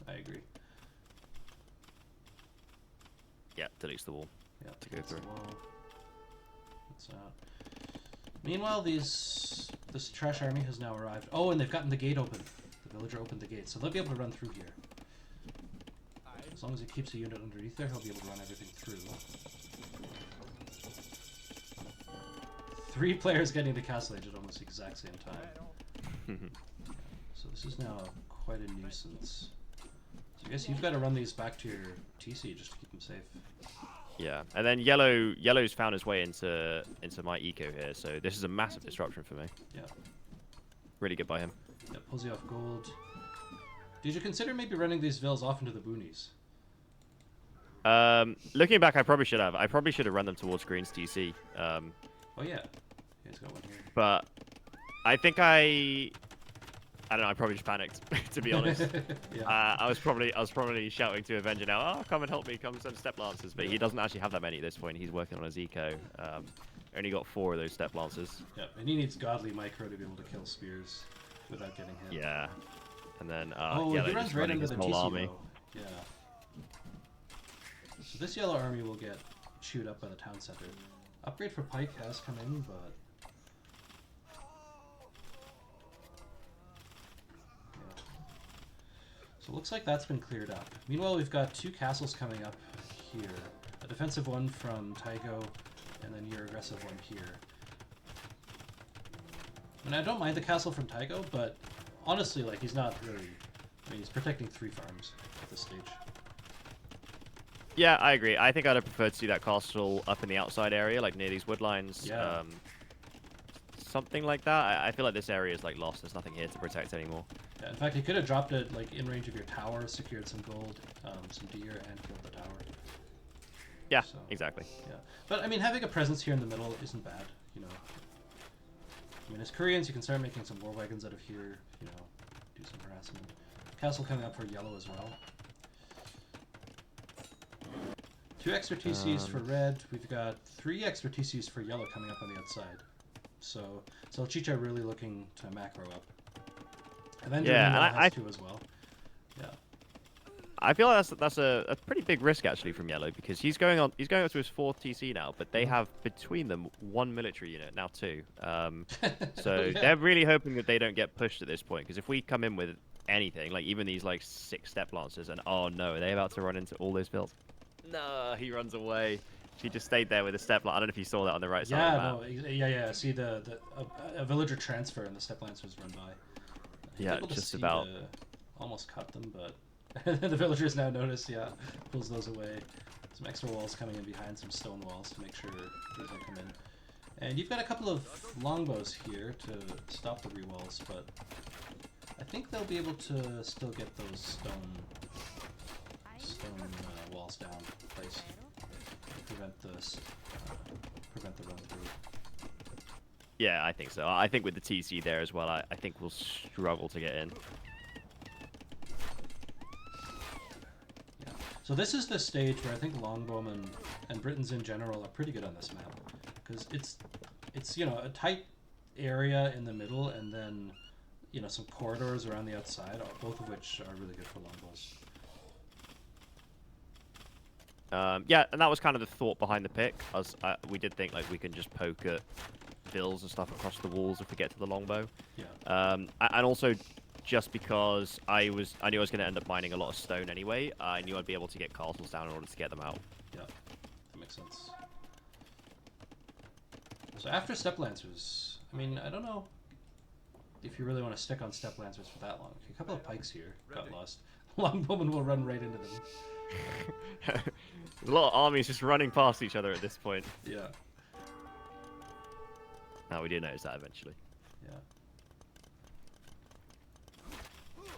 I agree. Yeah, deletes the wall. Yeah, to go through. That's out. Meanwhile, this trash army has now arrived. Oh, and they've gotten the gate open. The villager opened the gate, so they'll be able to run through here. As long as he keeps a unit underneath there, he'll be able to run everything through. 3 players getting to Castle Age at almost the exact same time. So this is now quite a nuisance. So I guess you've got to run these back to your TC just to keep them safe. Yeah, and then yellow's found his way into my eco here, so this is a massive disruption for me. Yeah. Really good by him. Yeah, pulls you off gold. Did you consider maybe running these vills off into the boonies? Looking back, I probably should have. I probably should have run them towards Green's TC. Oh yeah, he's got one here. But I think I don't know. I probably just panicked, to be honest. Yeah. I was probably shouting to Avenger now. Oh, come and help me! Come send step lancers. But he doesn't actually have that many at this point. He's working on his eco. Only got 4 of those step lancers. Yeah, and he needs godly micro to be able to kill spears without getting hit. Yeah. And then oh, yeah, he runs right into the whole TC army. though. Yeah. So this yellow army will get chewed up by the town center. Upgrade for Pike has come in, but yeah. So it looks like that's been cleared up. Meanwhile, we've got 2 castles coming up here. A defensive one from Tycho, and then your aggressive one here. And I don't mind the castle from Tycho, but honestly, like, he's not really... I mean, he's protecting 3 farms at this stage. Yeah, I agree. I think I'd have preferred to see that castle up in the outside area, like near these woodlines. Yeah. Something like that. I feel like this area is like lost. There's nothing here to protect anymore. Yeah, in fact, he could have dropped it like in range of your tower, secured some gold, some deer, and killed the tower. Yeah, So, exactly. Yeah, but I mean, having a presence here in the middle isn't bad, you know. I mean, as Koreans, you can start making some war wagons out of here, you know, do some harassment. Castle coming up for yellow as well. 2 extra TCs for red. We've got 3 extra TCs for yellow coming up on the outside. So Salchicha really looking to macro up. Avenger has 2 as well. Yeah. I feel like that's a pretty big risk actually from yellow, because he's going up to his 4th TC now, but they have between them 1 military unit, now 2. So Yeah. they're really hoping that they don't get pushed at this point, because if we come in with anything, like even these like 6 step lancers, and oh no, are they about to run into all those fields? No, he runs away. He just stayed there with a step lancer. I don't know if you saw that on the right side of the map. Yeah. See a villager transfer and the step lancers run by. Yeah, just about. Almost cut them, but the villagers now notice. Yeah, pulls those away. Some extra walls coming in behind, some stone walls to make sure these don't come in. And you've got a couple of longbows here to stop the rewalls, but I think they'll be able to still get those stone walls down placed to prevent the run through. Yeah, I think so. I think with the TC there as well, I think we'll struggle to get in. Yeah. So this is the stage where I think longbowmen and Britons in general are pretty good on this map, because it's you know, a tight area in the middle, and then you know, some corridors around the outside, both of which are really good for longbows. Yeah, and that was kind of the thought behind the pick. We did think like we can just poke at vills and stuff across the walls if we get to the longbow. Yeah. And also, just because I knew I was going to end up mining a lot of stone anyway, I knew I'd be able to get castles down in order to get them out. Yeah, that makes sense. So after step lancers, I mean, I don't know if you really want to stick on step lancers for that long. A couple of pikes here got lost. Longbowmen will run right into them. A lot of armies just running past each other at this point. Yeah. Now we do notice that eventually. Yeah.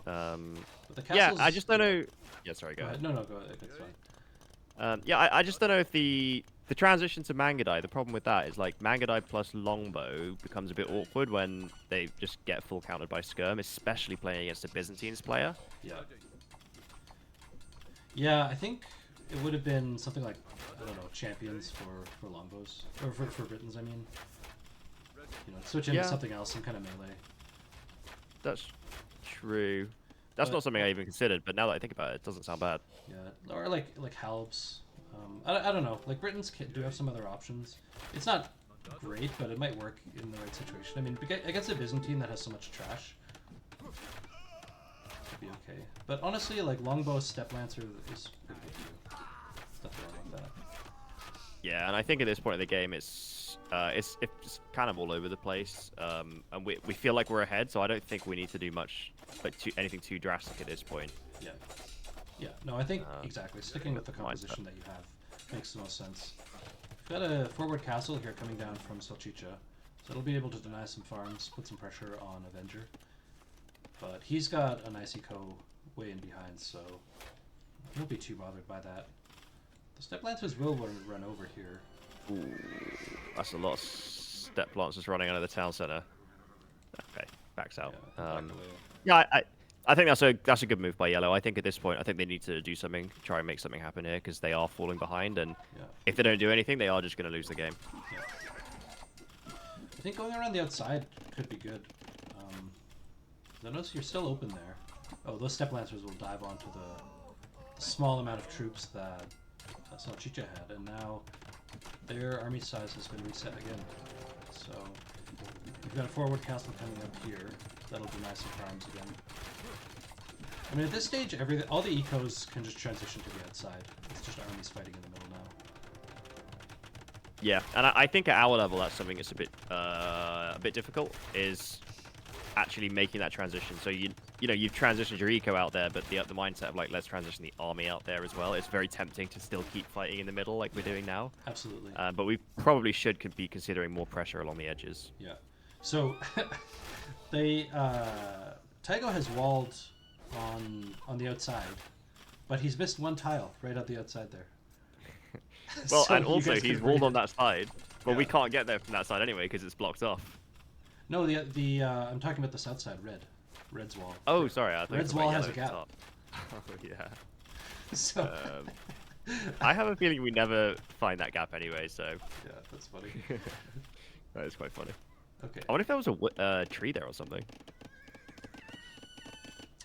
But the yeah, castles... I just don't know. Yeah, sorry, go ahead. No, go ahead. That's fine. Yeah, I just don't know if the transition to Mangadai, the problem with that is like Mangadai plus Longbow becomes a bit awkward when they just get full countered by Skirm, especially playing against a Byzantines player. Yeah. Yeah, I think it would have been something like, I don't know, champions for longbows. Or for Britons, I mean. You know, switch into something else, some kind of melee. That's true. That's not something I even considered, but now that I think about it, it doesn't sound bad. Yeah, or like halbs. I don't know. Like Britons do have some other options. It's not great, but it might work in the right situation. I mean, against a Byzantine that has so much trash, it'd be okay. But honestly, like longbow step lancer is pretty good too. Nothing wrong with that. Yeah, and I think at this point in the game, it's kind of all over the place, and we feel like we're ahead, so I don't think we need to do much, like anything too drastic at this point. Yeah. Yeah, no, I think exactly. Sticking with the composition that you have makes the most sense. We've got a forward castle here coming down from Salchicha, so it'll be able to deny some farms, put some pressure on Avenger. But he's got a nice eco way in behind, so he won't be too bothered by that. The Step Lancers will run over here. Ooh, that's a lot of Step Lancers running out of the town center. Okay, backs out. Yeah, I think that's a good move by Yellow. I think at this point, I think they need to do something, try and make something happen here, because they are falling behind, and if they don't do anything, they are just going to lose the game. Yeah. I think going around the outside could be good. Notice you're still open there. Oh, those Step Lancers will dive onto the small amount of troops that Salchicha had, and now their army size has been reset again. So we've got a forward castle coming up here. That'll be nice and farms again. I mean, at this stage, all the ecos can just transition to the outside. It's just armies fighting in the middle now. Yeah, and I think at our level, that's something that's a bit difficult, is actually making that transition. So you've transitioned your eco out there, but the mindset of like, let's transition the army out there as well. It's very tempting to still keep fighting in the middle like we're doing now. Absolutely. But we probably should be considering more pressure along the edges. Yeah. So Taigo has walled on the outside, but he's missed one tile right at the outside there. Well, so and also he's walled on that side, but we can't get there from that side anyway because it's blocked off. No, I'm talking about the south side, Red's wall. Oh, sorry, I thought Red's wall has a gap. Oh, yeah. So I have a feeling we never find that gap anyway, so. Yeah, that's funny. That is quite funny. Okay. I wonder if there was a tree there or something.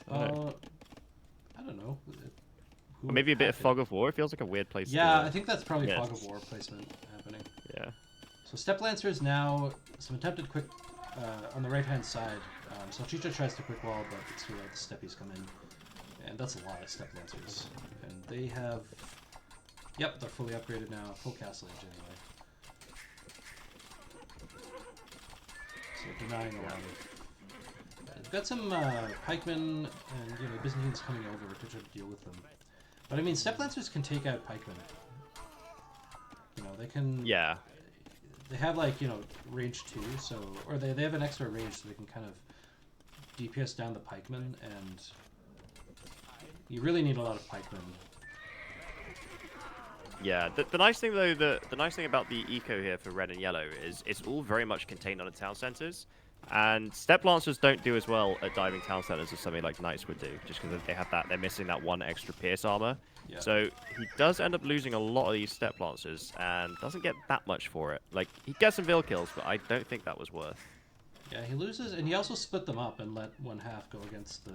I don't know. Or maybe a bit of fog of war. It feels like a weird place. Yeah, I think that's probably fog of war placement happening. Yeah. So Step Lancers now some attempted quick on the right hand side. Salchicha tries to quick wall, but it's too late. The Steppies come in, and that's a lot of Step Lancers. And they have, yep, they're fully upgraded now, full castle age anyway. So denying a lot of. We've got some pikemen and Byzantines coming over to try to deal with them. But I mean, Step Lancers can take out pikemen. They can. Yeah. They have range 2, so they have an extra range, so they can kind of DPS down the pikemen, and you really need a lot of pikemen. Yeah, the nice thing though, the nice thing about the eco here for red and yellow is it's all very much contained on the town centers, and Step Lancers don't do as well at diving town centers as something like Knights would do, just because they're missing that one extra pierce armor. Yeah. So he does end up losing a lot of these Step Lancers and doesn't get that much for it. Like, he gets some veil kills, but I don't think that was worth. Yeah, he loses, and he also split them up and let one half go against the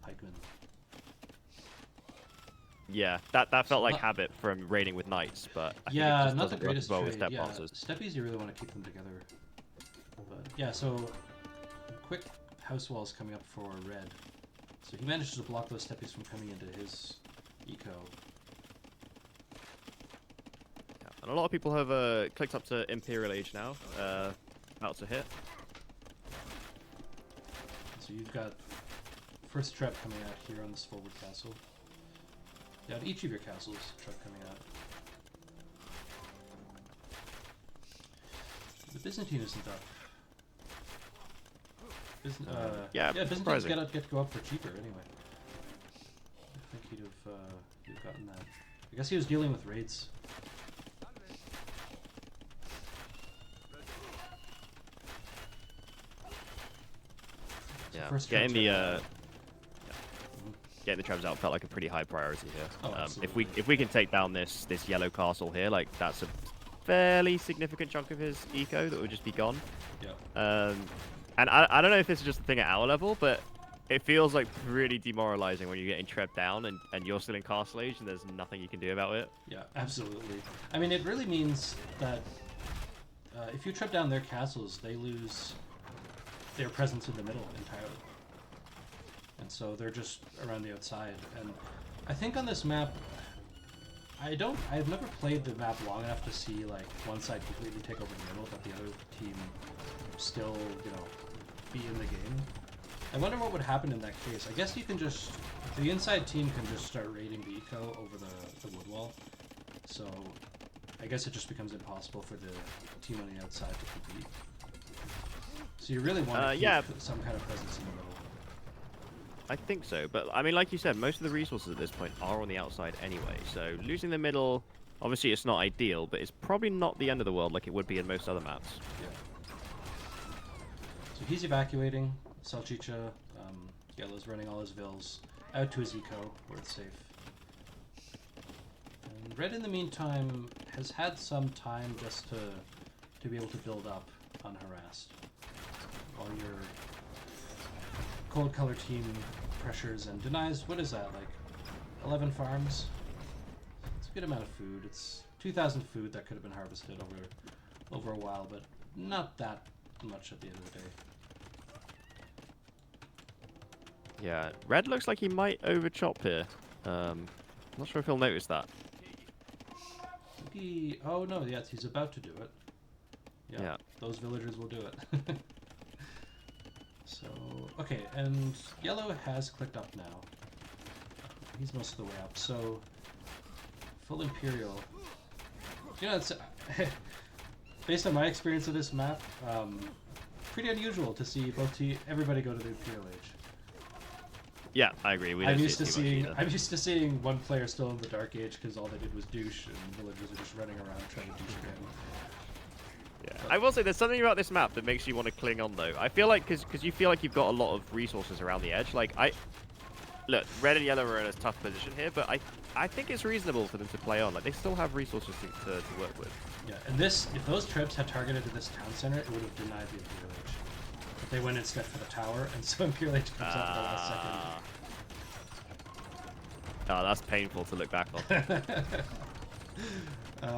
pikemen. Yeah, that felt like habit from raiding with Knights, but I think it just not the greatest well trade. with Step Lancers. Steppies, you really want to keep them together. But yeah, so quick house walls coming up for red. So he manages to block those Steppies from coming into his eco. Yeah, and a lot of people have clicked up to Imperial Age now, about to hit. So you've got first trap coming out here on this forward castle. Yeah, at each of your castles, trap coming out. The Byzantine isn't up. Byzantines get to go up for cheaper anyway. I think he'd have gotten that. I guess he was dealing with raids. Yeah, so getting the trams out felt like a pretty high priority here. Oh, if we can take down this yellow castle here, like that's a fairly significant chunk of his eco that would just be gone. Yeah. And I don't know if this is just a thing at our level, but it feels like pretty demoralizing when you're getting trebbed down and you're still in castle age and there's nothing you can do about it. Yeah, absolutely. I mean, it really means that if you trip down their castles, they lose their presence in the middle entirely. And so they're just around the outside. And I think on this map, I've never played the map long enough to see like one side completely take over the middle, but the other team still, be in the game. I wonder what would happen in that case. I guess you can just, the inside team can just start raiding the eco over the wood wall. So I guess it just becomes impossible for the team on the outside to compete. So you really want to keep some kind of presence in the middle. I think so, but I mean, like you said, most of the resources at this point are on the outside anyway. So losing the middle, obviously, it's not ideal, but it's probably not the end of the world like it would be in most other maps. Yeah. So he's evacuating. Salchicha, Yellow's running all his vills out to his eco where it's safe. And Red, in the meantime, has had some time just to be able to build up unharassed. While your cold color team pressures and denies, what is that, like 11 farms? It's a good amount of food. It's 2,000 food that could have been harvested over a while, but not that much at the end of the day. Yeah, Red looks like he might overchop here. Not sure if he'll notice that. Oh no, yes, he's about to do it. Yeah. Those villagers will do it. So, okay, and Yellow has clicked up now. He's most of the way up, so full Imperial. You know, it's based on my experience of this map, pretty unusual to see everybody go to the Imperial Age. Yeah, I agree. I'm used to seeing one player still in the Dark Age because all they did was douche, and villagers are just running around trying to douche again. Yeah, I will say there's something about this map that makes you want to cling on, though. I feel like because you feel like you've got a lot of resources around the edge. Like look, Red and Yellow are in a tough position here, but I think it's reasonable for them to play on. Like they still have resources to work with. Yeah, and if those troops had targeted this town center, it would have denied the Imperial Age. But they went instead for the tower, and so Imperial Age comes up at the last second. Oh, that's painful to look back on.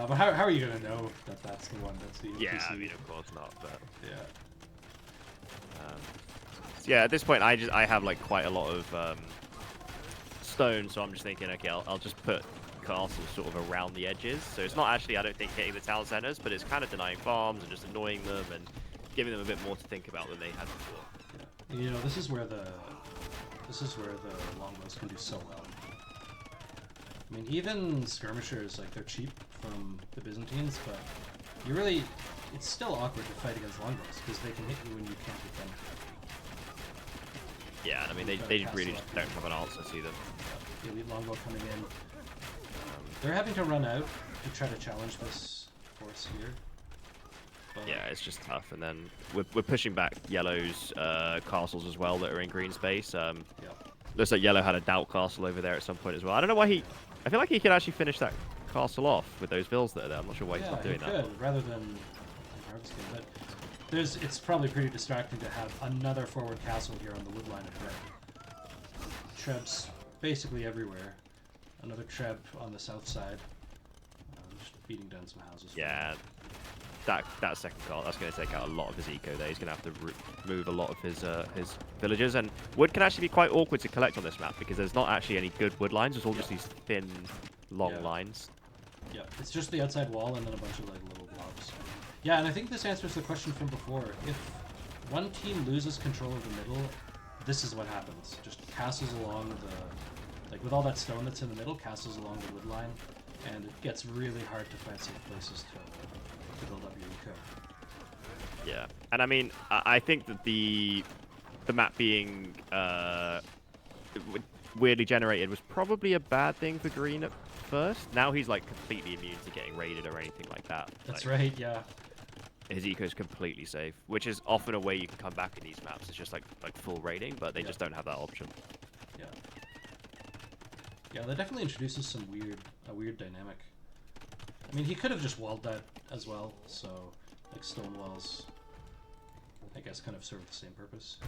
But how are you going to know that that's the one that's the Yeah, NPC? I mean, of course not, but... Yeah. So yeah, at this point, I have, like, quite a lot of stone, so I'm just thinking, okay, I'll just put castles sort of around the edges. So it's not actually, I don't think, hitting the town centers, but it's kind of denying farms and just annoying them and giving them a bit more to think about than they had before. Yeah. You know, this is where the longbows can do so well. I mean, even skirmishers, like, they're cheap from the Byzantines, but it's still awkward to fight against longbows because they can hit you when you can't hit them. Yeah, I mean, they really just don't have an answer to them. The elite longbow coming in. They're having to run out to try to challenge this force here. But yeah, it's just tough. And then we're pushing back Yellow's castles as well that are in green space. Looks like Yellow had a doubt castle over there at some point as well. I don't know why I feel like he could actually finish that castle off with those vills that are there. I'm not sure why he's not doing that. Rather than harvesting. But it's probably pretty distracting to have another forward castle here on the wood line of red. Trebs basically everywhere. Another Treb on the south side. Just beating down some houses. Yeah, that second call, that's going to take out a lot of his eco there. He's going to have to move a lot of his villagers. And wood can actually be quite awkward to collect on this map because there's not actually any good wood lines. There's all just these thin, long lines. Yeah, it's just the outside wall and then a bunch of like little blobs. Yeah, and I think this answers the question from before. If one team loses control of the middle, this is what happens. Just castles along like with all that stone that's in the middle, castles along the wood line, and it gets really hard to find safe places to build up your eco. Yeah, and I mean, I think that the map being weirdly generated was probably a bad thing for Green at first. Now he's like completely immune to getting raided or anything like that. That's like, right, yeah. His eco is completely safe, which is often a way you can come back in these maps. It's just like full raiding, but they just don't have that option. Yeah. Yeah, that definitely introduces some weird dynamic. I mean, he could have just walled that as well, so like stone walls, I guess, kind of serve the same purpose.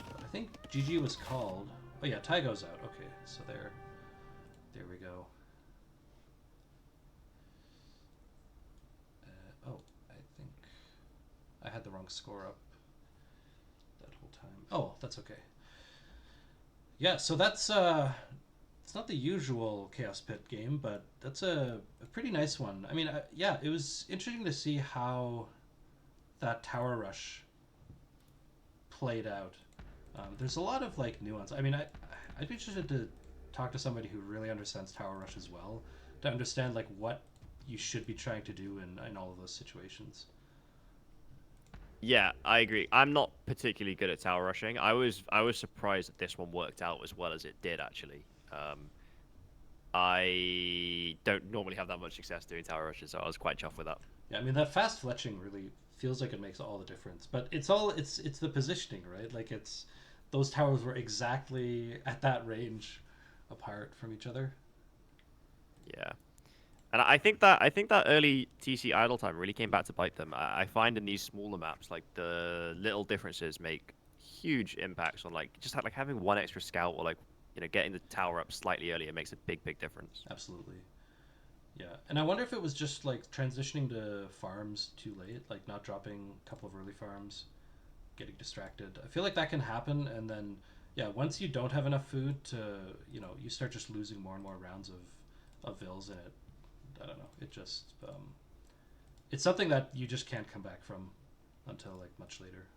But I think GG was called. Oh yeah, tie goes out. Okay, so there we go. Oh, I think I had the wrong score up that whole time. Oh, that's okay. Yeah, so that's it's not the usual Chaos Pit game, but that's a pretty nice one. I mean, yeah, it was interesting to see how that tower rush played out. There's a lot of like nuance. I mean, I'd be interested to talk to somebody who really understands tower rush as well, to understand like what you should be trying to do in all of those situations. Yeah, I agree. I'm not particularly good at tower rushing. I was surprised that this one worked out as well as it did actually. I don't normally have that much success doing tower rushes, so I was quite chuffed with that. Yeah, I mean that fast fletching really feels like it makes all the difference. But it's the positioning, right? Like it's those towers were exactly at that range apart from each other. Yeah. And I think that early TC idle time really came back to bite them. I find in these smaller maps, like the little differences make huge impacts on like just like having one extra scout or like getting the tower up slightly earlier makes a big difference. Absolutely. Yeah. And I wonder if it was just like transitioning to farms too late, like not dropping a couple of early farms, getting distracted. I feel like that can happen and then yeah, once you don't have enough food to, you start just losing more and more rounds of vills in it. I don't know. It just it's something that you just can't come back from until like much later.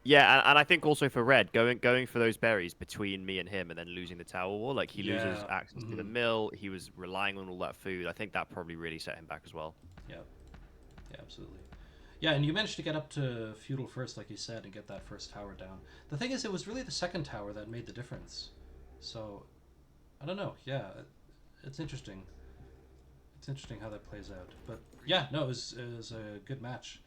Yeah, and I think also for Red going for those berries between me and him, and then losing the tower war, like he loses Yeah. access to the mill. He was relying on all that food. I think that probably really set him back as well. Yeah. Yeah, absolutely. Yeah, and you managed to get up to feudal first, like you said, and get that first tower down. The thing is, it was really the second tower that made the difference. So I don't know. Yeah, it's interesting. It's interesting how that plays out. But yeah, no, it was a good match.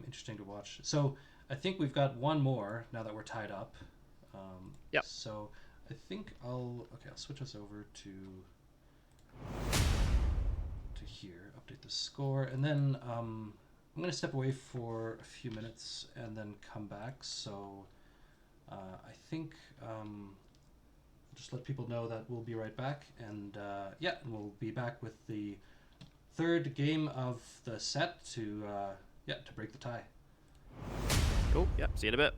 Interesting to watch. So I think we've got one more now that we're tied up. Yep. So I think I'll switch us over to here, update the score, and then I'm going to step away for a few minutes and then come back. So I think just let people know that we'll be right back, and yeah, we'll be back with the third game of the set to yeah, to break the tie. Cool. Yep. See you in a bit.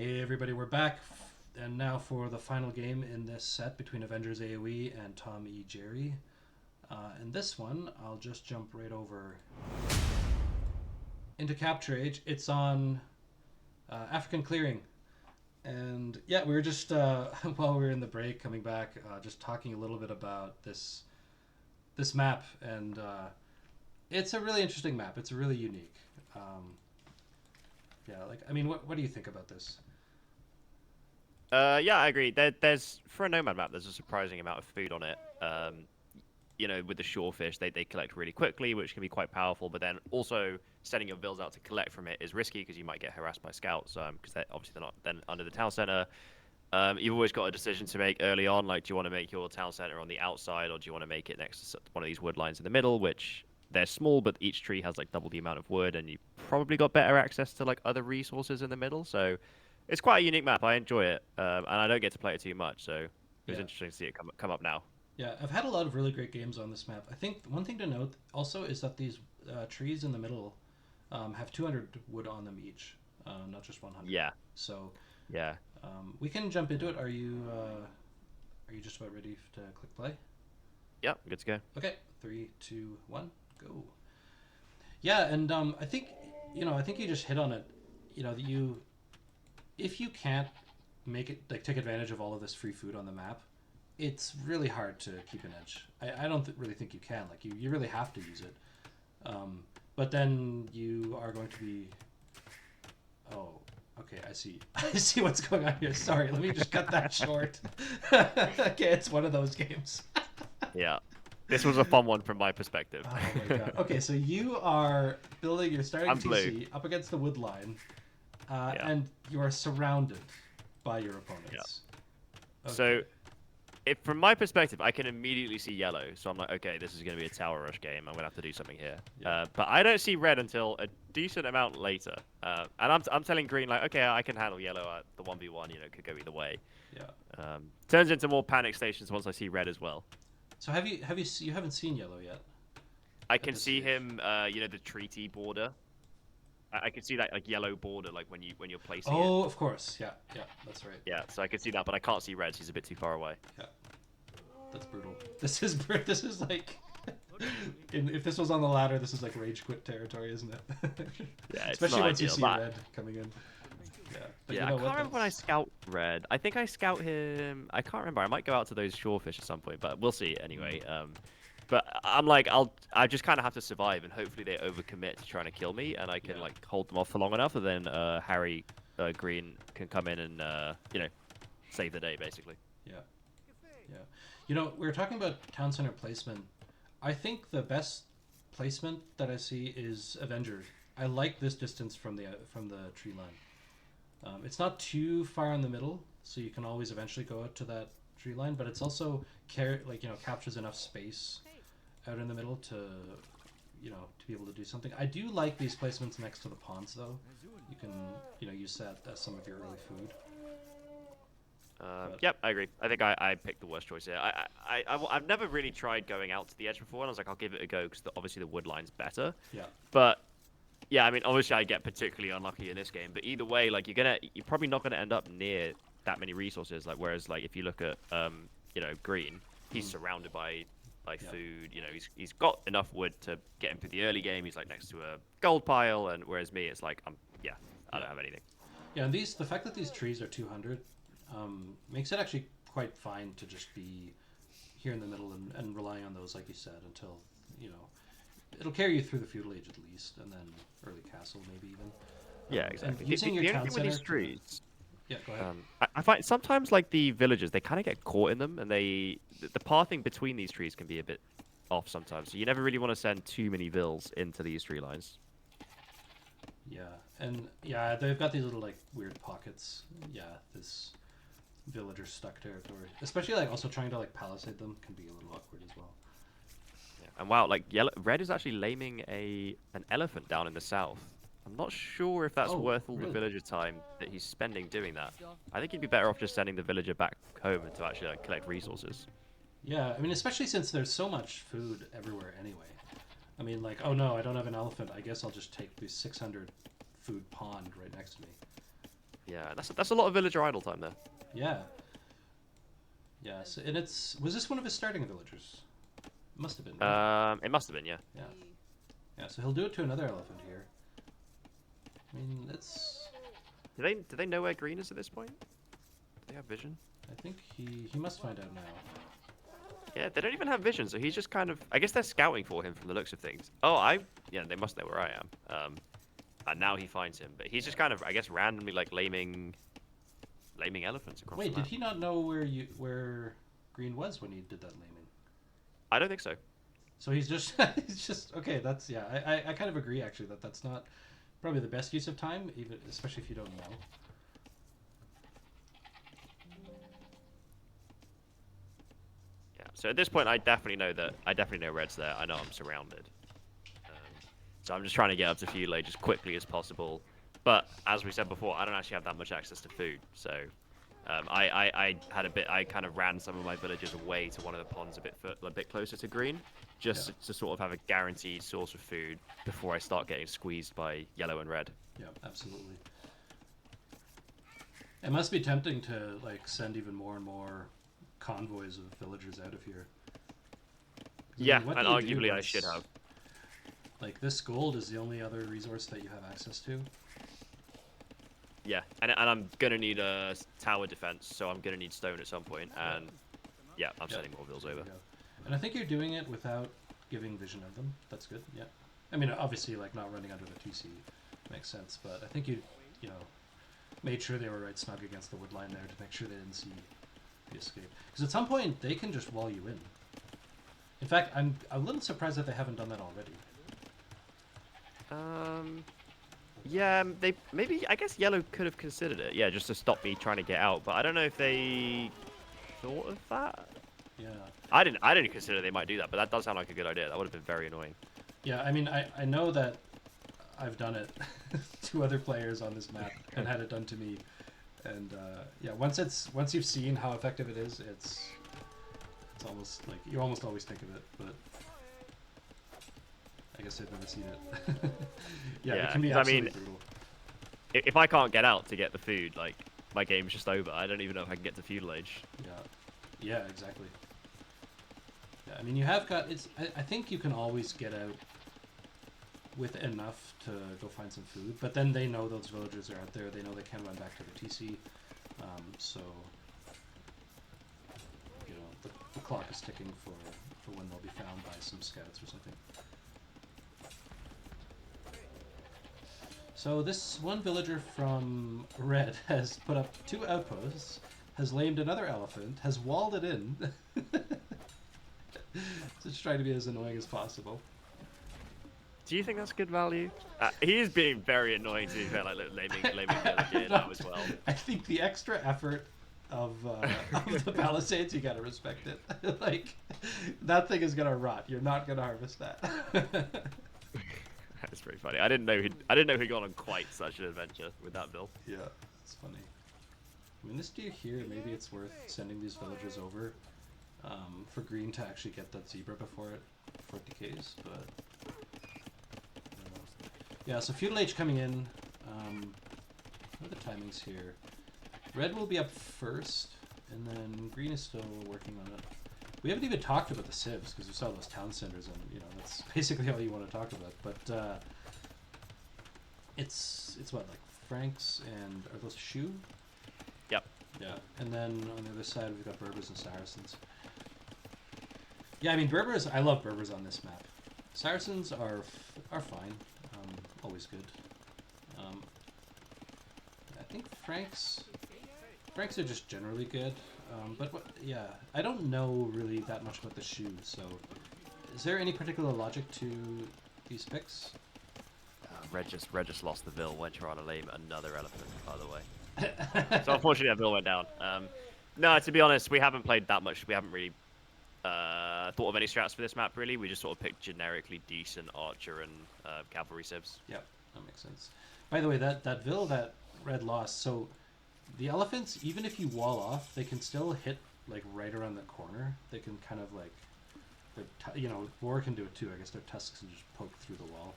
Hey everybody, we're back, and now for the final game in this set between Avengers AoE and TomYJerry. In this one, I'll just jump right over into Capture Age. It's on African Clearing, and yeah, we were just while we were in the break coming back, just talking a little bit about this map, and it's a really interesting map. It's really unique. Yeah, like I mean, what do you think about this? Yeah, I agree. There's for a nomad map, there's a surprising amount of food on it. With the shorefish, they collect really quickly, which can be quite powerful. But then also sending your vills out to collect from it is risky because you might get harassed by scouts. Because obviously they're not then under the town center. You've always got a decision to make early on. Like, do you want to make your town center on the outside, or do you want to make it next to one of these wood lines in the middle, which they're small, but each tree has like double the amount of wood, and you probably got better access to like other resources in the middle. So it's quite a unique map. I enjoy it, and I don't get to play it too much, so it was Yeah. interesting to see it come up now. Yeah, I've had a lot of really great games on this map. I think one thing to note also is that these trees in the middle have 200 wood on them each, not just 100. Yeah, So yeah. we can jump into it. Are you just about ready to click play? Yep, good to go. Okay, 3, 2, 1, go. Yeah, and I think you just hit on it. If you can't make it like take advantage of all of this free food on the map, it's really hard to keep an edge. I don't really think you can. Like you really have to use it. But then you are going to be. Oh, okay. I see. I see what's going on here. Sorry. Let me just cut that short. Okay, it's one of those games. Yeah, this was a fun one from my perspective. Oh my god. Okay, so you are building your starting I'm TC blue. up against the wood line, Yeah. and you are surrounded by your opponents. Okay. So, from my perspective, I can immediately see yellow. So I'm like, okay, this is going to be a tower rush game. I'm going to have to do something here. Yeah. But I don't see red until a decent amount later. And I'm telling green, like, okay, I can handle yellow at the 1v1. Could go either way. Yeah. Turns into more panic stations once I see red as well. So you haven't seen yellow yet? I can this see stage. him, the treaty border. I can see that like yellow border, like when you're placing it. Oh, of course. Yeah, that's right. Yeah, so I can see that, but I can't see red. He's a bit too far away. Yeah, that's brutal. This is like, if this was on the ladder, this is like rage quit territory, isn't it? Yeah, it's Especially not once you ideal, see but- red coming in. Yeah, but Yeah, you I know can't what? remember when I scout red. I think I scout him. I can't remember. I might go out to those shorefish at some point, but we'll see anyway. But I'm like, I just kind of have to survive, and hopefully they overcommit to trying to kill me, and I can Yeah. like hold them off for long enough, and then Harry Green can come in and save the day basically. Yeah. We were talking about town center placement. I think the best placement that I see is Avenger. I like this distance from the tree line. It's not too far in the middle, so you can always eventually go out to that tree line. But it's also captures enough space out in the middle to be able to do something. I do like these placements next to the ponds, though. You can use that as some of your early food. Yep, I agree. I think I picked the worst choice here. I've never really tried going out to the edge before, and I was like, I'll give it a go because obviously the wood line's better. Yeah. But yeah, I mean, obviously I get particularly unlucky in this game. But either way, like you're probably not gonna end up near that many resources. Like whereas like if you look at Green, he's surrounded by food. He's got enough wood to get him through the early game. He's like next to a gold pile, and whereas me, it's like I don't have anything. Yeah, and the fact that these trees are 200 makes it actually quite fine to just be here in the middle and relying on those, like you said, until it'll carry you through the feudal age at least, and then early castle maybe even. Yeah, exactly. And using your the town only thing with these center. trees. Yeah, go ahead. I find sometimes like the villagers, they kind of get caught in them, and the pathing between these trees can be a bit off sometimes. So you never really want to send too many vills into these tree lines. Yeah, and yeah, they've got these little like weird pockets. Yeah, this villager stuck territory, especially like also trying to like palisade them can be a little awkward as well. Yeah. And wow, like red is actually laming an elephant down in the south. I'm not sure if that's worth all the villager time that he's spending doing that. I think he'd be better off just sending the villager back home and to actually like collect resources. Yeah, I mean, especially since there's so much food everywhere anyway. I mean, like, oh no, I don't have an elephant. I guess I'll just take the 600 food pond right next to me. Yeah, that's a lot of villager idle time there. Yeah. Yeah. So, and was this one of his starting villagers? It must have been. Right? It must have been, yeah. Yeah. Yeah. So he'll do it to another elephant here. I mean, it's. Do they know where green is at this point? Do they have vision? I think he must find out now. Yeah, they don't even have vision, so he's just kind of. I guess they're scouting for him from the looks of things. Oh, yeah, they must know where I am. And now he finds him, but he's just kind of, I guess, randomly like laming elephants across. Wait, the map. did he not know where green was when he did that laming? I don't think so. So he's just he's just okay. That's yeah. I kind of agree actually that that's not probably the best use of time, even especially if you don't know. Yeah. So at this point, I definitely know red's there. I know I'm surrounded. So I'm just trying to get up to Fule as quickly as possible. But as we said before, I don't actually have that much access to food. So I kind of ran some of my villagers away to one of the ponds a bit closer to green, just to sort of have a guaranteed source of food before I start getting squeezed by yellow and red. Yeah, absolutely. It must be tempting to like send even more and more convoys of villagers out of here. Yeah, and arguably I should have. Like, this gold is the only other resource that you have access to. Yeah, and I'm gonna need a tower defense, so I'm gonna need stone at some point, and yeah, I'm sending more vills over. And I think you're doing it without giving vision of them. That's good. Yeah. I mean, obviously, like not running under the TC makes sense, but I think you made sure they were right snug against the wood line there to make sure they didn't see the escape. Because at some point they can just wall you in. In fact, I'm a little surprised that they haven't done that already. Yeah, I guess yellow could have considered it. Yeah, just to stop me trying to get out. But I don't know if they thought of that. Yeah. I didn't consider they might do that, but that does sound like a good idea. That would have been very annoying. Yeah, I mean, I know that I've done it to other players on this map and had it done to me, and yeah, once you've seen how effective it is, it's almost like you almost always think of it, but. I guess I've never seen it. Yeah, it can be absolutely brutal. If I can't get out to get the food, like, my game's just over. I don't even know if I can get to feudal age. Yeah, exactly. Yeah, I mean, you have got... I think you can always get out with enough to go find some food, but then they know those villagers are out there. They know they can run back to the TC, so... You know, the clock is ticking for when they'll be found by some scouts or something. So this one villager from Red has put up 2 outposts, has lamed another elephant, has walled it in. Just trying to be as annoying as possible. Do you think that's good value? He is being very annoying to be fair, like laming the other kid out as well. I think the extra effort of the palisades, you gotta respect it. Like, that thing is gonna rot. You're not gonna harvest that. That's pretty funny. I didn't know he'd gone on quite such an adventure with that build. Yeah, it's funny. I mean, this deer here, maybe it's worth sending these villagers over for green to actually get that zebra before it decays, but I don't know. Yeah, so feudal age coming in. What are the timings here? Red will be up first, and then green is still working on it. We haven't even talked about the civs because we saw those town centers, and you know that's basically all you want to talk about. But it's what, like Franks and are those Shu? Yep. Yeah, and then on the other side we've got Berbers and Saracens. Yeah, I mean Berbers. I love Berbers on this map. Saracens are fine, always good. I think Franks are just generally good. But yeah, I don't know really that much about the Shu, so is there any particular logic to these picks? Red just lost the Vil when trying to lame another elephant, by the way. So unfortunately that Vil went down. No, to be honest, we haven't played that much. We haven't really thought of any strats for this map, really. We just sort of picked generically decent archer and cavalry civs. Yep, that makes sense. By the way, that Vil that Red lost, so the elephants, even if you wall off, they can still hit like right around the corner. They can kind of like, you know, boar can do it too. I guess their tusks can just poke through the wall.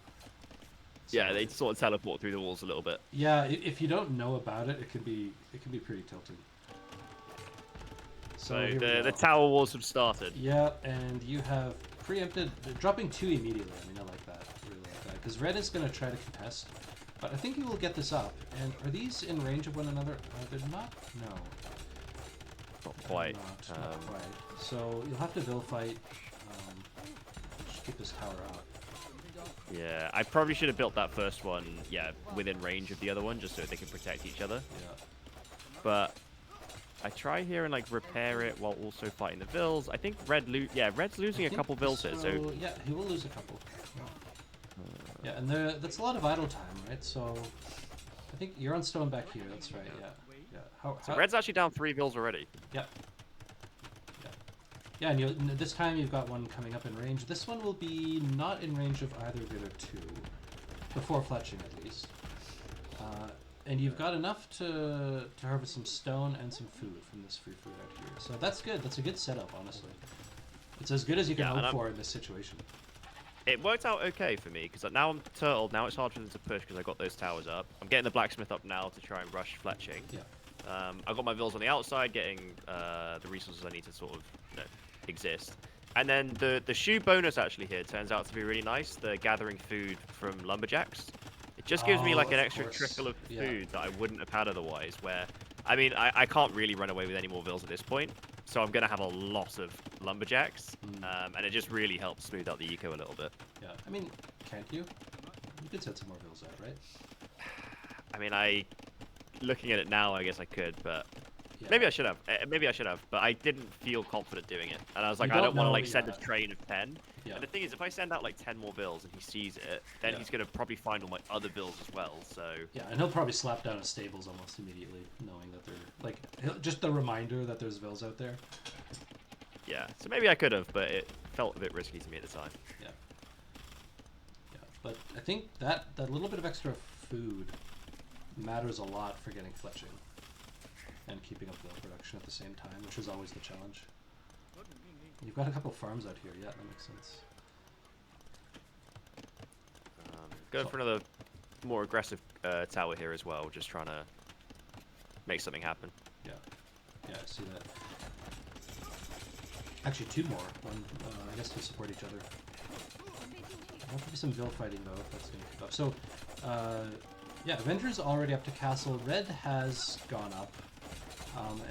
So Yeah, they sort of teleport through the walls a little bit. yeah, if you don't know about it, it can be pretty tilting. So So here we the go. tower wars have started. Yeah, and you have preempted dropping 2 immediately. I mean, I like that. I really like that because red is going to try to contest, but I think you will get this up. And are these in range of one another? They're not. No. Not quite. Not quite. So you'll have to Vil fight. Just keep this tower up. Yeah, I probably should have built that first one, yeah, within range of the other one, just so they can protect each other. Yeah. But I try here and like repair it while also fighting the Vils. I think Red's losing a couple Vils here, so yeah, he will lose a couple. Yeah, and that's a lot of idle time, right? So I think you're on stone back here. That's right. Yeah. So Red's actually down 3 Vils already. Yep. Yeah, and this time you've got one coming up in range. This one will be not in range of either Vid or 2, before fletching at least. And you've got enough to harvest some stone and some food from this free food out here. So that's good. That's a good setup, honestly. It's as good as you can hope for in this situation. It worked out okay for me, because now I'm turtled. Now it's hard for them to push because I got those towers up. I'm getting the blacksmith up now to try and rush fletching. Yeah. I got my Vils on the outside, getting the resources I need to sort of exist. And then the shoe bonus actually here turns out to be really nice. The gathering food from lumberjacks. It just gives me like an extra trickle of food that I wouldn't have had otherwise. Where, I mean, I can't really run away with any more Vils at this point. So I'm going to have a lot of lumberjacks. And it just really helps smooth out the eco a little bit. Yeah, I mean, can't you? You could set some more Vils out, right? I mean, looking at it now, I guess I could, but maybe I should have. Maybe I should have, but I didn't feel confident doing it. And I was like, I don't want to like send a train of 10. Yeah. And the thing is, if I send out like 10 more Vils and he sees it, then he's going to probably find all my other Vils as well. So yeah, and he'll probably slap down his stables almost immediately, knowing that they're like just the reminder that there's Vils out there. Yeah, so maybe I could have, but it felt a bit risky to me at the time. Yeah. Yeah, but I think that little bit of extra food matters a lot for getting fletching and keeping up Vil production at the same time, which is always the challenge. You've got a couple farms out here, yeah, that makes sense. Going for another more aggressive tower here as well, just trying to make something happen. Yeah, I see that. Actually, 2 more. One, I guess to support each other. There'll be some Vil fighting though, if that's going to keep up. So, yeah, Avenger's already up to castle. Red has gone up.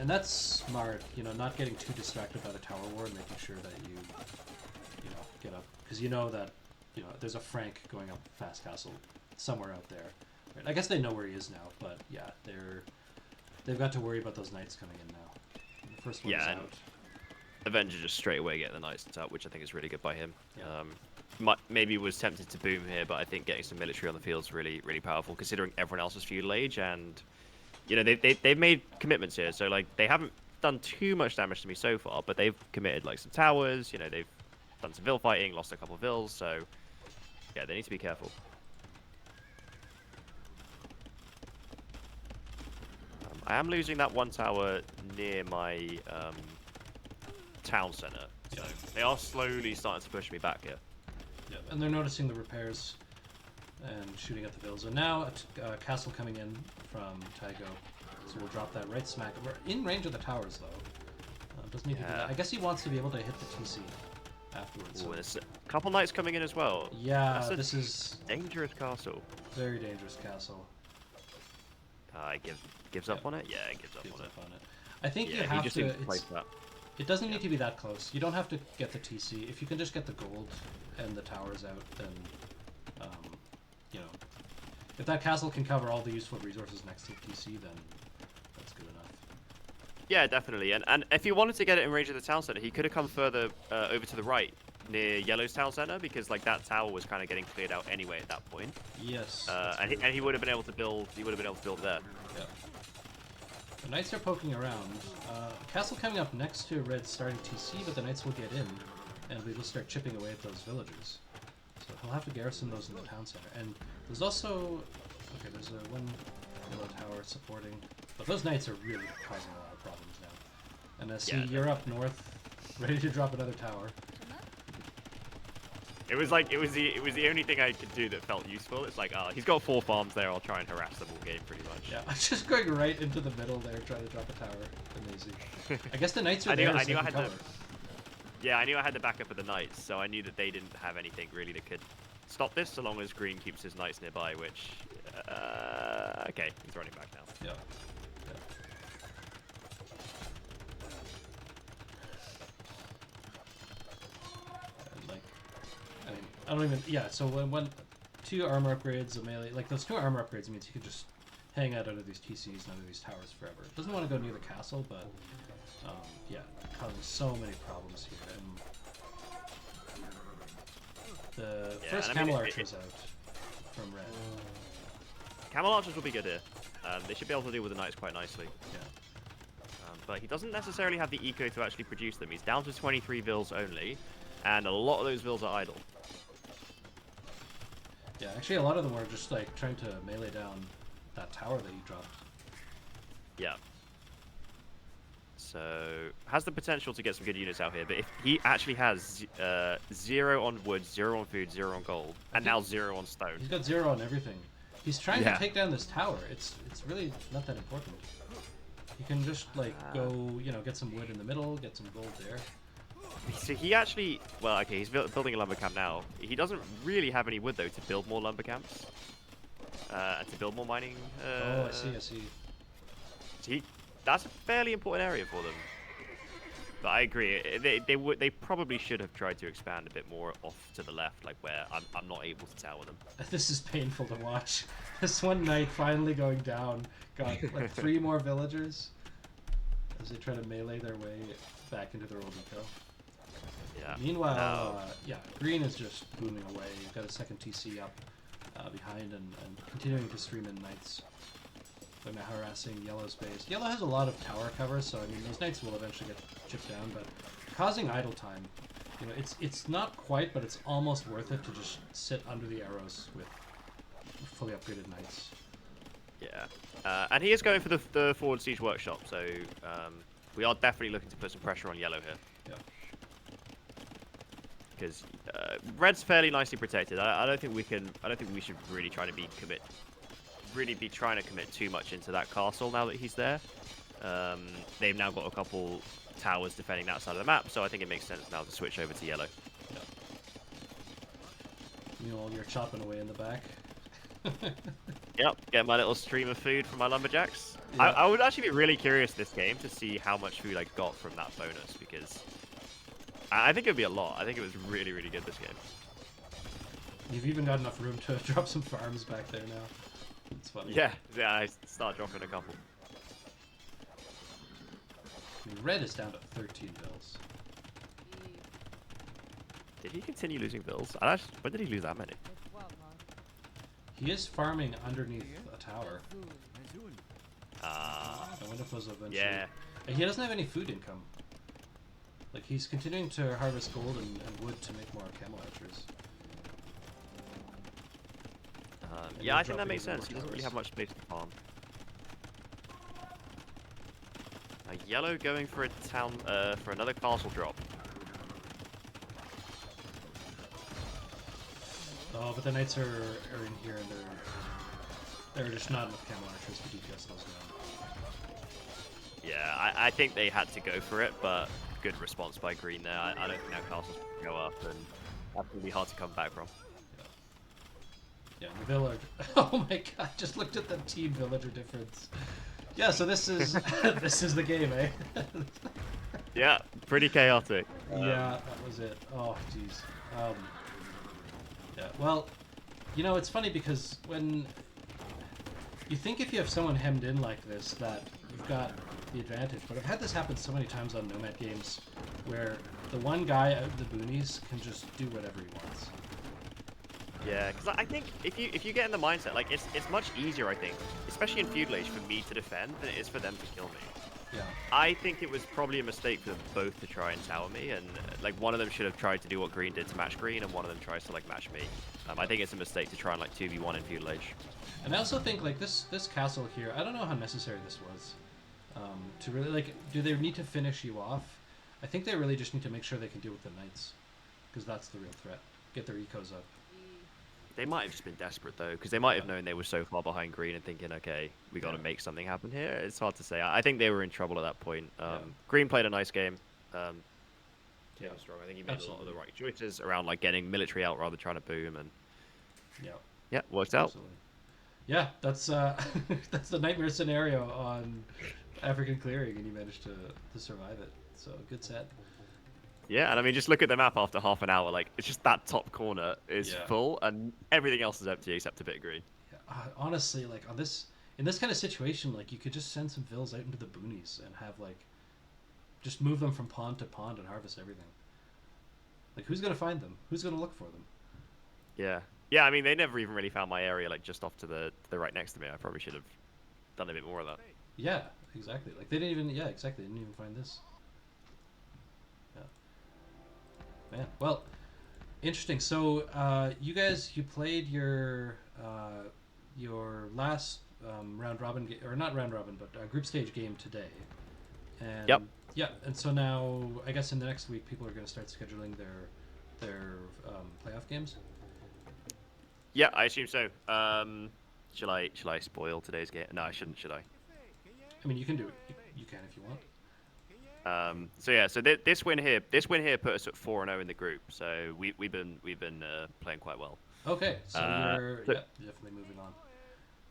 And that's smart, not getting too distracted by the tower war and making sure that you get up. Because you know that, there's a Frank going up fast castle somewhere out there. Right? I guess they know where he is now, but yeah, they've got to worry about those knights coming in now. And the first one is out. Avenger just straight away getting the knights out, which I think is really good by him. Yeah. Maybe was tempted to boom here, but I think getting some military on the field is really, really powerful, considering everyone else is feudal age, and they've made commitments here. So like they haven't done too much damage to me so far, but they've committed like some towers. They've done some Vil fighting, lost a couple of Vils, so yeah, they need to be careful. I am losing that one tower near my town center, so they are slowly starting to push me back here. Yeah, and they're noticing the repairs and shooting at the Vils. And now a castle coming in from Taigo, so we'll drop that right smack. We're in range of the towers though. Doesn't need to do that. I guess he wants to be able to hit the TC afterwards. Ooh, there's a couple knights coming in as well. Yeah, this is dangerous castle. Very dangerous castle. Gives up on it? Yeah, it gives up on it. I think you have to. That. It doesn't need to be that close. You don't have to get the TC. If you can just get the gold and the towers out, then, if that castle can cover all the useful resources next to TC, then that's good enough. Yeah, definitely. And if he wanted to get it in range of the town center, he could have come further over to the right near Yellow's town center, because like that tower was kind of getting cleared out anyway at that point. Yes. And he would have been able to build. He would have been able to build there. Yeah. The knights are poking around. Castle coming up next to Red starting TC, but the knights will get in, and we will start chipping away at those villagers. So he'll have to garrison those in the town center. And there's also, there's one yellow tower supporting, but those knights are really causing a lot of problems now. And I see you're up north, ready to drop another tower. It was like it was the only thing I could do that felt useful. It's like, oh, he's got 4 farms there. I'll try and harass them all game pretty much. Yeah, I'm just going right into the middle there, trying to drop a tower. Amazing. I guess the knights are I knew there. I knew I had cover. Yeah, I knew I had the backup of the knights, so I knew that they didn't have anything really that could stop this, so long as green keeps his knights nearby. Which, okay, he's running back now. Yeah. I don't even. Yeah. So when 2 armor upgrades, a melee, like those 2 armor upgrades means you can just hang out under these TCs and under these towers forever. Doesn't want to go near the castle, but yeah, causing so many problems here. And the first camel archer's out from red. Camel archers will be good here. They should be able to deal with the knights quite nicely. Yeah. But he doesn't necessarily have the eco to actually produce them. He's down to 23 vills only, and a lot of those vills are idle. Yeah, actually a lot of them were just like trying to melee down that tower that he dropped. Yeah. So, has the potential to get some good units out here, but if he actually has 0 on wood, 0 on food, 0 on gold, and now 0 on stone. He's got 0 on everything. He's trying to take down this tower. It's really not that important. You can just like go, you know, get some wood in the middle, get some gold there. So he actually, well, okay, he's building a lumber camp now. He doesn't really have any wood though to build more lumber camps and to build more mining. Oh, I see. So that's a fairly important area for them. But I agree, they probably should have tried to expand a bit more off to the left, like where I'm not able to tower them. This is painful to watch. This one knight finally going down, got like 3 more villagers as they try to melee their way back into their old eco. Yeah. Meanwhile, yeah, green is just booming away. You've got a second TC up behind and continuing to stream in knights. They're now harassing yellow's base. Yellow has a lot of tower cover, so I mean those knights will eventually get chipped down, but causing idle time, you know, it's not quite, but it's almost worth it to just sit under the arrows with fully upgraded knights. Yeah, and he is going for the forward siege workshop, so we are definitely looking to put some pressure on yellow here. Yeah. Because red's fairly nicely protected. I don't think we can. I don't think we should really try to be trying to commit too much into that castle now that he's there. They've now got a couple towers defending that side of the map, so I think it makes sense now to switch over to yellow. Yeah. You know, you're chopping away in the back. Yep, get my little stream of food from my lumberjacks. Yeah. I would actually be really curious this game to see how much food I got from that bonus, because I think it would be a lot. I think it was really, really good this game. You've even got enough room to drop some farms back there now. It's funny. Yeah, I start dropping a couple. I mean, red is down to 13 bills. Did he continue losing bills? When did he lose that many? He is farming underneath a tower. Ah. I wonder if those eventually... Yeah. He doesn't have any food income. Like, he's continuing to harvest gold and wood to make more camel archers. Yeah, I think that makes sense. He doesn't really have much space to farm. Yellow going for a town, for another castle drop. Oh, but the knights are in here and they're just not enough camel archers to DPS those down. Yeah, I think they had to go for it, but good response by green there. I don't think that castle's going to go up, and that's going to be hard to come back from. Yeah, the village. Oh my god! Just looked at the team villager difference. Yeah, so this is this is the game, eh? Yeah, pretty chaotic. Yeah, that was it. Oh, jeez. Yeah, well, you know, it's funny because when you think if you have someone hemmed in like this that you've got the advantage, but I've had this happen so many times on Nomad games where the one guy out in the boonies can just do whatever he wants. Yeah, because I think if you get in the mindset, like it's much easier, I think, especially in feudal age, for me to defend than it is for them to kill me. Yeah. I think it was probably a mistake for them both to try and tower me, and like one of them should have tried to do what green did to match green, and one of them tries to like match me. I think it's a mistake to try and like 2v1 in feudal age. And I also think like this castle here, I don't know how necessary this was. To really like, do they need to finish you off? I think they really just need to make sure they can deal with the knights, because that's the real threat. get their ecos up. They might have just been desperate though, because they might have known they were so far behind green and thinking, okay, we got to make something happen here. It's hard to say. I think they were in trouble at that point. Green played a nice game. He was strong. I think he made a lot of the right choices around like getting military out rather than trying to boom, and yeah, worked out. Absolutely. Yeah, that's that's the nightmare scenario on African clearing, and you managed to survive it. So good set. Yeah, and I mean, just look at the map after half an hour. Like, it's just that top corner is full, and everything else is empty except a bit of green. Yeah, honestly, like in this kind of situation, like you could just send some vills out into the boonies and have like just move them from pond to pond and harvest everything. Like, who's gonna find them? Who's gonna look for them? Yeah. I mean, they never even really found my area, like just off to the right next to me. I probably should have done a bit more of that. Yeah, exactly. Like they didn't even. Yeah, exactly. They didn't even find this. Man, well, interesting. So, you guys, you played your last round robin or not round robin, but group stage game today. And yeah, and so now I guess in the next week people are going to start scheduling their playoff games. Yeah, I assume so. Shall I spoil today's game? No, I shouldn't. Should I? I mean, you can do it. You can if you want. So this win here put us at 4-0 in the group. So we've been playing quite well. Okay, so you're definitely moving on.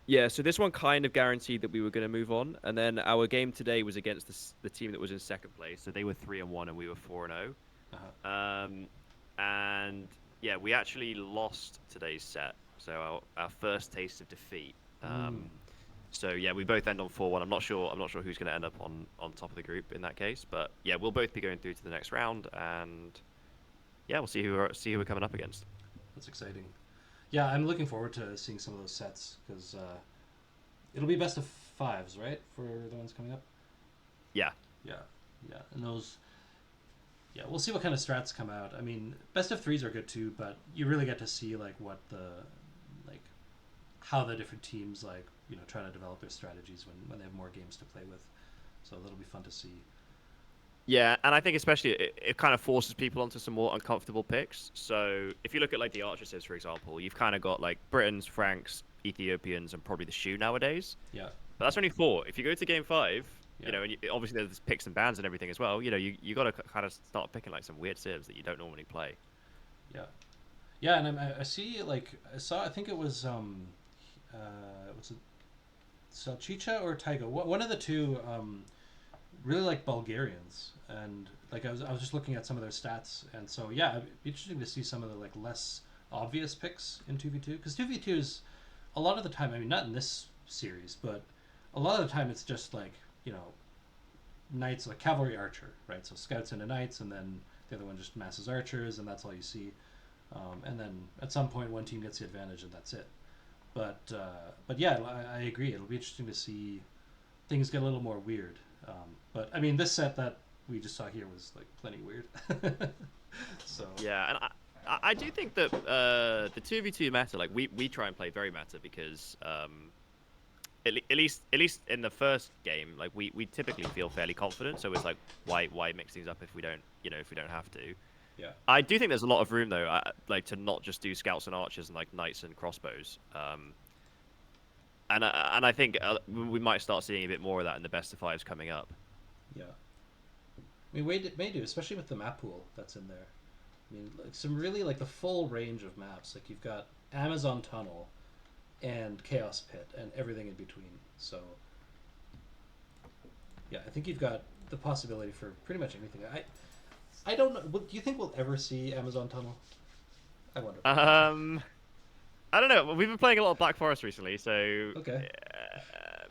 Yeah, so this one kind of guaranteed that we were going to move on, and then our game today was against the team that was in second place. So they were 3-1 and we were 4-0. Uh-huh. And yeah, we actually lost today's set. So our first taste of defeat. So yeah, we both end on 4-1. I'm not sure who's going to end up on top of the group in that case, but yeah, we'll both be going through to the next round, and yeah, we'll see who we're coming up against. That's exciting. Yeah, I'm looking forward to seeing some of those sets because it'll be best of fives, right, for the ones coming up. Yeah, and those. Yeah, we'll see what kind of strats come out. I mean, best of threes are good too, but you really get to see like how the different teams try to develop their strategies when they have more games to play with. So that'll be fun to see. Yeah, and I think especially it kind of forces people onto some more uncomfortable picks. So if you look at like the Archers, for example, you've kind of got like Britons, Franks, Ethiopians, and probably the Shu nowadays. Yeah. But that's only 4. If you go to game 5, and obviously there's picks and bans and everything as well. You got to kind of start picking like some weird civs that you don't normally play. Yeah, and I see I think it was what's it, Salchicha or Taiga? One of the two really like Bulgarians, and like I was just looking at some of their stats, and so yeah, it'd be interesting to see some of the like less obvious picks in 2v2, because 2v2 is a lot of the time, I mean not in this series, but a lot of the time it's just like knights, like cavalry archer, right? So scouts into knights, and then the other one just masses archers, and that's all you see. And then at some point one team gets the advantage, and that's it. But yeah, I agree. It'll be interesting to see things get a little more weird. But I mean, this set that we just saw here was like plenty weird. So yeah, and I do think that the 2v2 meta, like we try and play very meta because at least in the first game, like we typically feel fairly confident. So it's like why mix things up if we don't have to. Yeah. I do think there's a lot of room though, like to not just do scouts and archers and like knights and crossbows. And I think we might start seeing a bit more of that in the best of fives coming up. Yeah. I mean, it may do, especially with the map pool that's in there. I mean, like some really like the full range of maps. Like you've got Amazon Tunnel and Chaos Pit and everything in between. So yeah, I think you've got the possibility for pretty much anything. I don't know. Do you think we'll ever see Amazon Tunnel? I wonder. I don't know. We've been playing a lot of Black Forest recently, so okay.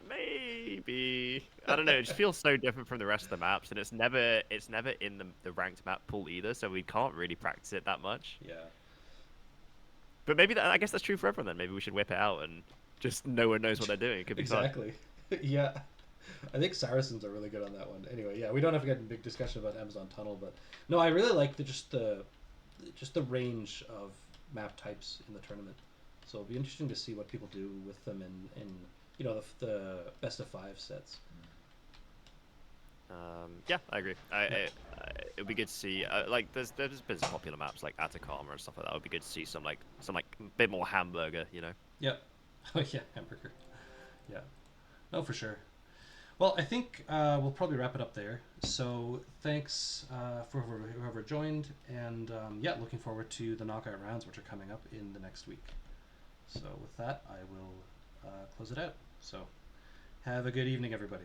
Maybe I don't know. It just feels so different from the rest of the maps, and it's never in the ranked map pool either, so we can't really practice it that much. Yeah. But maybe I guess that's true for everyone. Then maybe we should whip it out and just no one knows what they're doing. It could be exactly. Yeah. I think Saracens are really good on that one. Anyway, yeah, we don't have to get in a big discussion about Amazon Tunnel, but no, I really like just the range of map types in the tournament. So it'll be interesting to see what people do with them in the best of 5 sets. Yeah, I agree. It would be good to see like there's been some popular maps like Atacama and stuff like that. It would be good to see some like bit more hamburger, you know. Yep. Oh yeah, hamburger. Yeah. No, for sure. Well, I think we'll probably wrap it up there. So thanks for whoever joined, and yeah, looking forward to the knockout rounds, which are coming up in the next week. So with that, I will close it out. So have a good evening, everybody.